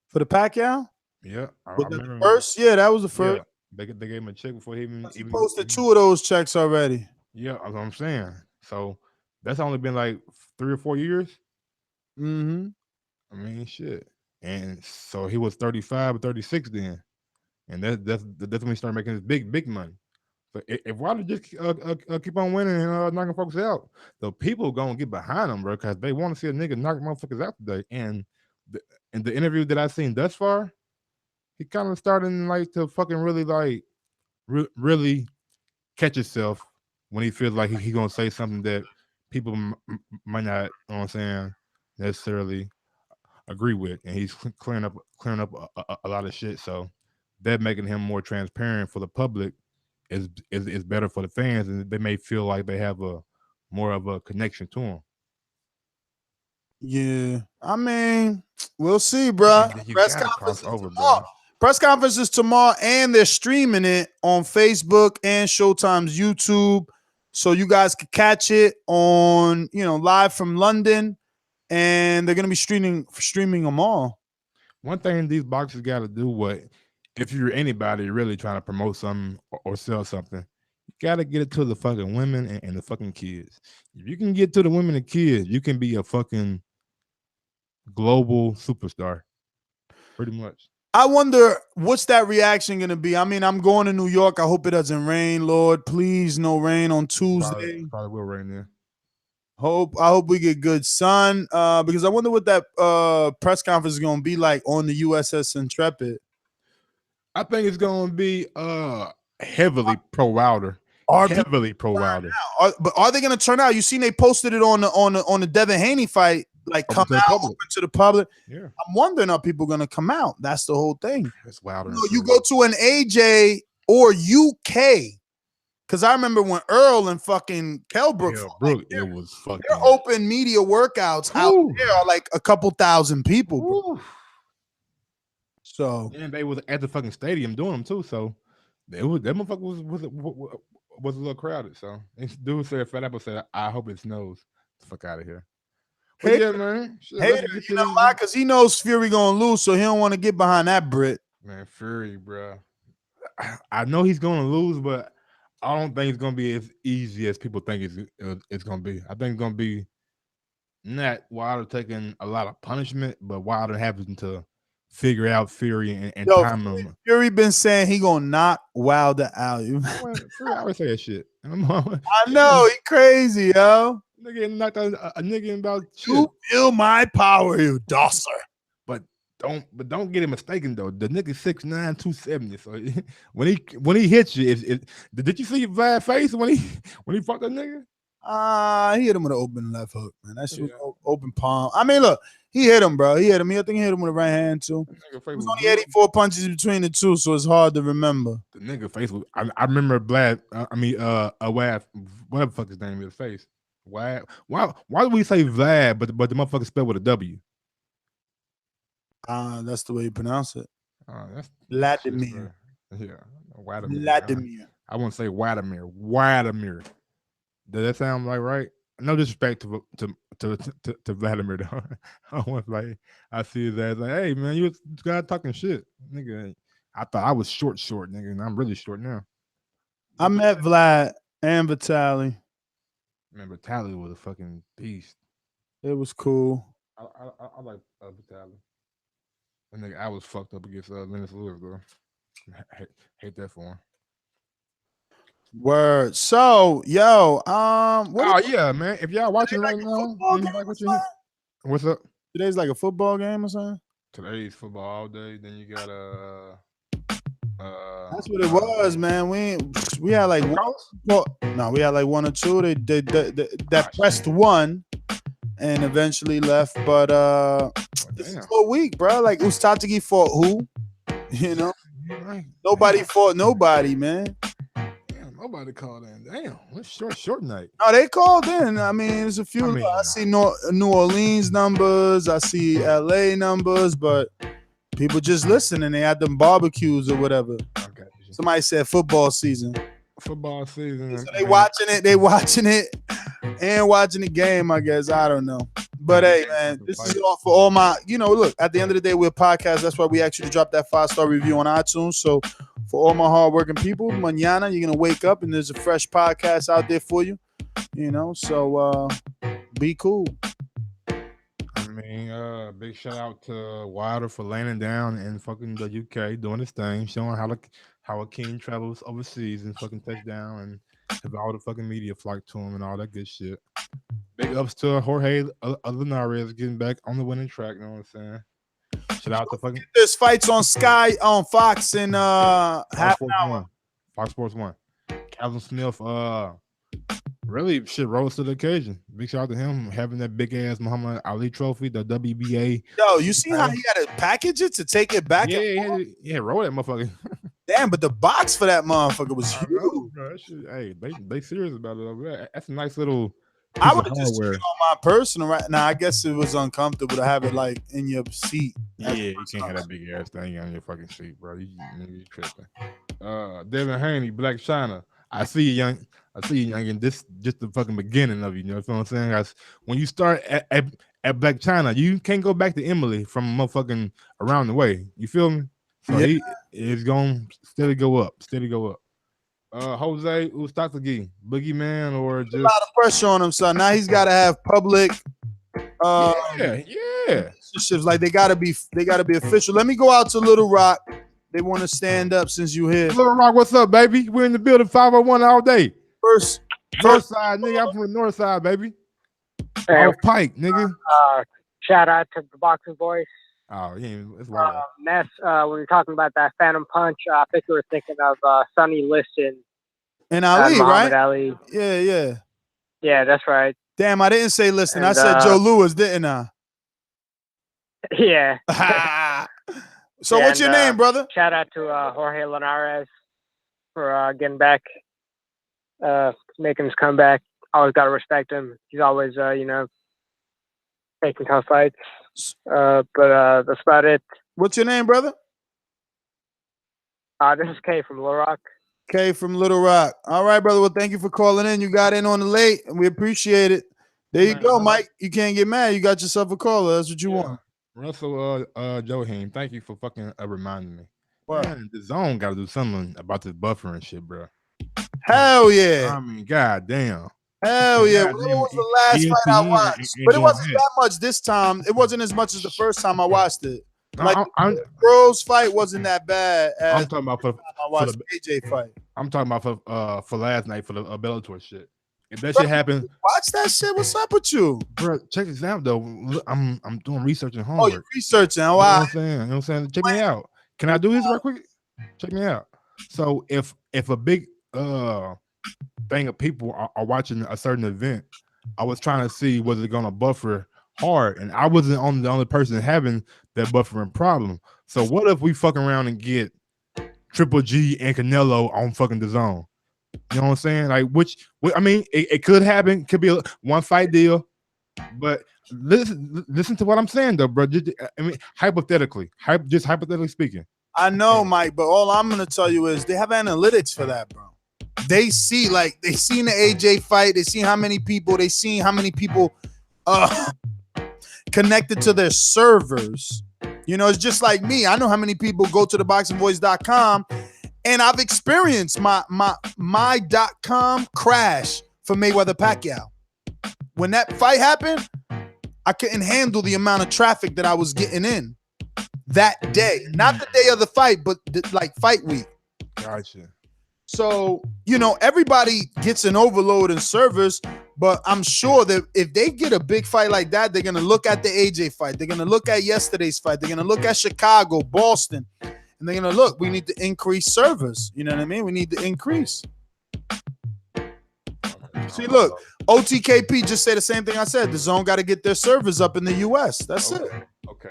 For the Pacquiao. Yeah. I remember first. Yeah, that was the first. Yeah, they gave him a check before he even posted 2 of those checks already. Yeah, that's what I'm saying. So that's only been like 3 or 4 years. Mm-hmm. I mean, shit. And so he was 35 or 36 then. And that's when he started making his big money. So if Wilder just keep on winning and knocking folks out, the people gonna get behind him, bro, because they want to see a nigga knock motherfuckers out today. And in the interview that I've seen thus far, he kind of starting like to fucking really like really catch himself when he feels like he gonna say something that people might not, you know what I'm saying, necessarily agree with, and he's clearing up a lot of shit. So that making him more transparent for the public is better for the fans, and they may feel like they have a more of a connection to him. Yeah, I mean, we'll see, bro. Press conference tomorrow. Press conference is tomorrow, and they're streaming it on Facebook and Showtime's YouTube, so you guys can catch it on, live from London, and they're gonna be streaming them all. One thing these boxers got to do, if you're anybody really trying to promote something or sell something, you got to get it to the fucking women and the fucking kids. If you can get to the women and kids, you can be a fucking global superstar, pretty much. I wonder what's that reaction going to be. I mean, I'm going to New York. I hope it doesn't rain, Lord. Please, no rain on Tuesday. Probably will rain there. I hope we get good sun, because I wonder what that press conference is going to be like on the USS Intrepid. I think it's going to be heavily pro Wilder. Are heavily pro Wilder. But are they going to turn out? You seen they posted it on the Devin Haney fight, like come out open to the public. Yeah, I'm wondering, are people going to come out? That's the whole thing. It's Wilder. You go to an AJ or UK. Because I remember when Earl and fucking Kellbrook, it was fucking their open media workouts out there are like a couple thousand people. Bro. So and they was at the fucking stadium doing them too. So that motherfucker was a little crowded. So this dude said, Fat Apple said, I hope it snows. Get the fuck out of here. But yeah, man. You know why? Because he knows Fury gonna lose, so he don't want to get behind that Brit. Man, Fury, bro. I know he's gonna lose, but I don't think it's gonna be as easy as people think it's gonna be. I think it's gonna be not Wilder taking a lot of punishment, but Wilder having to figure out Fury and time him. Fury been saying he gonna knock Wilder out. Fury always say that shit. I know, he crazy, yo. Nigga knocked out a nigga in about you feel my power, you dosser. But don't get it mistaken though. The nigga 6'9", 270. So when he hits you, did you see Vlad's face when he fought that nigga? He hit him with an open left hook, man. That shit was open palm. I mean, look, he hit him, bro. He hit him. I think he hit him with a right hand too. It was only 84 punches between the two, so it's hard to remember. The nigga face was. I remember Blac. Vlad. Whatever the fuck his name is. Face. Why do we say Vlad, but the motherfucker spelled with a W? That's the way you pronounce it. That's Vladimir. Yeah, Vladimir. I won't say Vladimir. Vladimir. Does that sound like right? No disrespect to Vladimir though. I was like, I see his ass like, hey man, you guys talking shit, nigga. I thought I was short, nigga, and I'm really short now. I met Vlad and Vitaly. Man, Vitaly was a fucking beast. It was cool. I like Vitaly. And nigga, I was fucked up against Lennox Lewis, bro. Hate that for him. Word. So, yo, yeah, man. If y'all watching right now, what's up? Today's like a football game or something? Today's football all day. Then you got that's what it was, man. We had like we had like one or two. That pressed one and eventually left. But this is a week, bro. Like Uzcategui fought who? You know, nobody fought nobody, man. Nobody called in. Damn, it's short night. No, they called in. I mean, there's a few. I see New Orleans numbers. I see LA numbers, but people just listening. They had them barbecues or whatever. Okay. Somebody said football season. Football season. So they watching it. They watching it and watching the game. I guess I don't know. But hey, man, this is all for all my. Look. At the end of the day, we're a podcast. That's why we actually dropped that 5-star review on iTunes. So. For all my hardworking people, mañana you're gonna wake up and there's a fresh podcast out there for you. So be cool. I mean, big shout out to Wilder for landing down in fucking the UK, doing his thing, showing how a king travels overseas and fucking touchdown and have all the fucking media flock to him and all that good shit. Big ups to Jorge Linares getting back on the winning track. You know what I'm saying? Shout out to fucking. There's fights on Sky, on Fox, and half an hour. Fox Sports 1. Callum Smith, really shit rose to the occasion. Big shout out to him having that big ass Muhammad Ali trophy, the WBA. Yo, you see how he had to package it to take it back? Yeah, roll that motherfucker. Damn, but the box for that motherfucker was huge. Bro, hey, they serious about it. That's a nice little. I would have just took it on my personal right now. I guess it was uncomfortable to have it like in your seat. Yeah, you can't have that big ass thing on your fucking seat, bro. You tripping. Devin Haney, Blac Chyna. I see you, young. And this just the fucking beginning of you. You know what I'm saying? When you start at Blac Chyna, you can't go back to Emily from motherfucking around the way. You feel me? So he is going to steady go up. Jose Uzcategui, boogeyman, or just a lot of pressure on him, son. Now he's got to have public. Relationships. Like they gotta be official. Let me go out to Little Rock. They want to stand up since you here. Little Rock, what's up, baby? We're in the building 501 all day. First side, nigga. I'm from the north side, baby. Hey, Pike, nigga. Shout out to the Boxing Voice. Oh, yeah, it's right. Ness, when you're talking about that Phantom Punch, I think we were thinking of Sonny Liston And Ali, Muhammad right? Ali. Yeah. Yeah, that's right. Damn, I didn't say listen. And, I said Joe Louis, didn't I? Yeah. So what's your name, brother? Shout out to Jorge Linares for getting back, making his comeback. Always got to respect him. He's always, making tough fights. But that's about it. What's your name, brother? This is Kay from Little Rock. Kay from Little Rock. All right, brother. Well, thank you for calling in. You got in on the late, and we appreciate it. There you go, Mike. You can't get mad. You got yourself a caller. That's what you want. Russell Joheim, thank you for fucking reminding me. What? Man, the zone got to do something about this buffering shit, bro. Hell yeah. I mean, goddamn. Hell yeah. What was the last fight I watched? But it wasn't that much this time. It wasn't as much as the first time I watched it. Like the Bros fight wasn't that bad. I'm talking about I watched the AJ fight. I'm talking about for last night for the Bellator shit. If that shit happened, watch that shit. What's up with you, bro? Check this out though. Look, I'm doing research and homework. Oh, you're researching? Wow. You know what I'm saying? You know what I'm saying? Check me out. Can I do this real quick? Check me out. So if a big thing of people are watching a certain event, I was trying to see was it gonna buffer hard, and I wasn't the only person having that buffering problem. So what if we fuck around and get Triple G and Canelo on fucking the zone? You know what I'm saying? Like, I mean, it could happen. Could be a one fight deal, but listen to what I'm saying, though, bro. I mean, hypothetically speaking. I know, Mike, but all I'm gonna tell you is they have analytics for that, bro. They seen the AJ fight. They seen how many people. They seen how many people connected to their servers. You know, it's just like me. I know how many people go to ThaBoxingvoice.com. And I've experienced my .com crash for Mayweather Pacquiao. When that fight happened, I couldn't handle the amount of traffic that I was getting in that day. Not the day of the fight, but like fight week. Gotcha. So, you know, everybody gets an overload in servers, but I'm sure that if they get a big fight like that, they're going to look at the AJ fight. They're going to look at yesterday's fight. They're going to look at Chicago, Boston. And they're gonna look. We need to increase servers. You know what I mean? We need to increase. See, look, OTKP just said the same thing I said. The zone got to get their servers up in the US. That's it. Okay.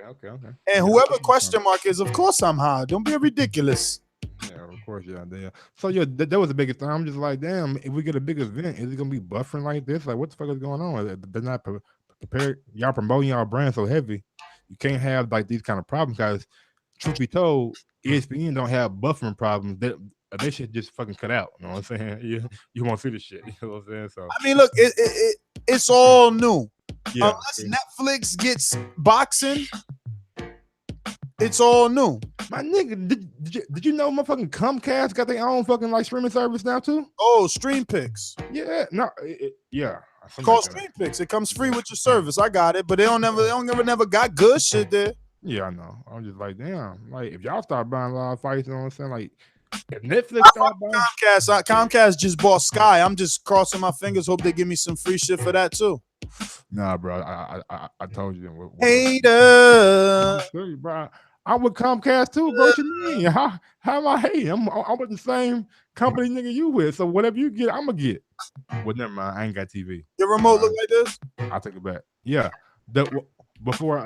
And whoever question mark is, of course I'm high. Don't be ridiculous. Yeah, of course, yeah. So yeah, that was the biggest thing. I'm just like, damn, if we get a big event, is it gonna be buffering like this? Like, what the fuck is going on? They're not prepared. Y'all promoting y'all brand so heavy. You can't have like these kind of problems, guys. Truth be told, ESPN don't have buffering problems. They should just fucking cut out. You know what I'm saying? You won't see the shit. You know what I'm saying? So I mean, look, it's all new. Yeah, unless Netflix gets boxing, it's all new. My nigga, did you know motherfucking Comcast got their own fucking like streaming service now too? Oh, Stream Picks. Yeah, no, yeah. It's called Stream Picks. It comes free with your service. I got it, but they don't never got good shit there. Yeah, I know. I'm just like, damn. Like, if y'all start buying a lot of fights, you know what I'm saying? Like, if Netflix start buying Comcast just bought Sky. I'm just crossing my fingers. Hope they give me some free shit for that too. Nah, bro. I told you. Hater. Bro. I'm with Comcast too, bro. What you mean? How am I hating? I'm with the same company nigga you with. So whatever you get, I'm gonna get. Well, never mind. I ain't got TV. Your remote look like this? I'll take it back. Yeah. Before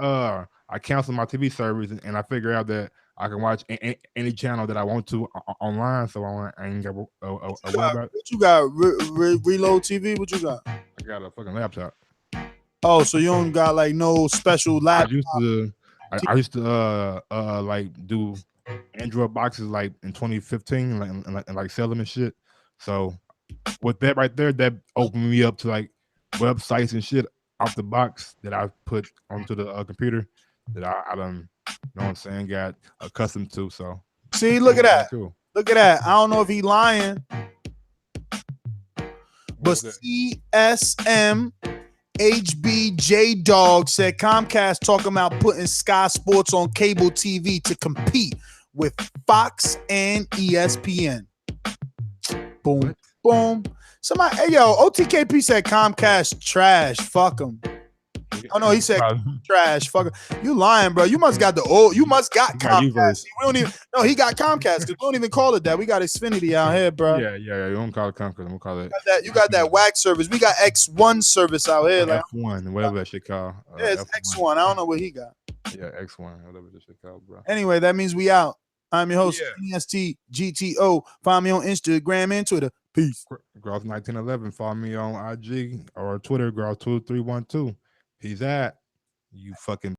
I cancel my TV service and I figure out that I can watch any channel that I want to online, so I ain't got worry about it. What you got? Reload TV? What you got? I got a fucking laptop. Oh, so you don't got like no special laptop? I used to like do Android boxes like in 2015 and like sell them and shit. So with that right there, that opened me up to like websites and shit off the box that I put onto the computer that I done, you know what I'm saying, got accustomed to. So see, look at that. Cool. Look at that. I don't know if he lying, but CSM HBJ Dog said Comcast talking about putting Sky Sports on cable TV to compete with Fox and ESPN. Boom, boom. Somebody, hey yo, OTKP said Comcast trash. Fuck them. Oh no, he said trash. Fuck. You lying, bro. You must got the old. You must got He got Comcast. U-verse. We don't even. No, he got Comcast because we don't even call it that. We got Xfinity out here, bro. Yeah. You don't call it Comcast. I'm gonna call it. You got that wax service. We got X1 service out here. Like, F1, whatever that shit called. yeah, it's X1. I don't know what he got. Yeah, X1, whatever that shit called, bro. Anyway, that means we out. I'm your host, NESTGTO. Find me on Instagram and Twitter. Peace. Groth1911. Follow me on IG or Twitter, Groth2312. Peace out. You fucking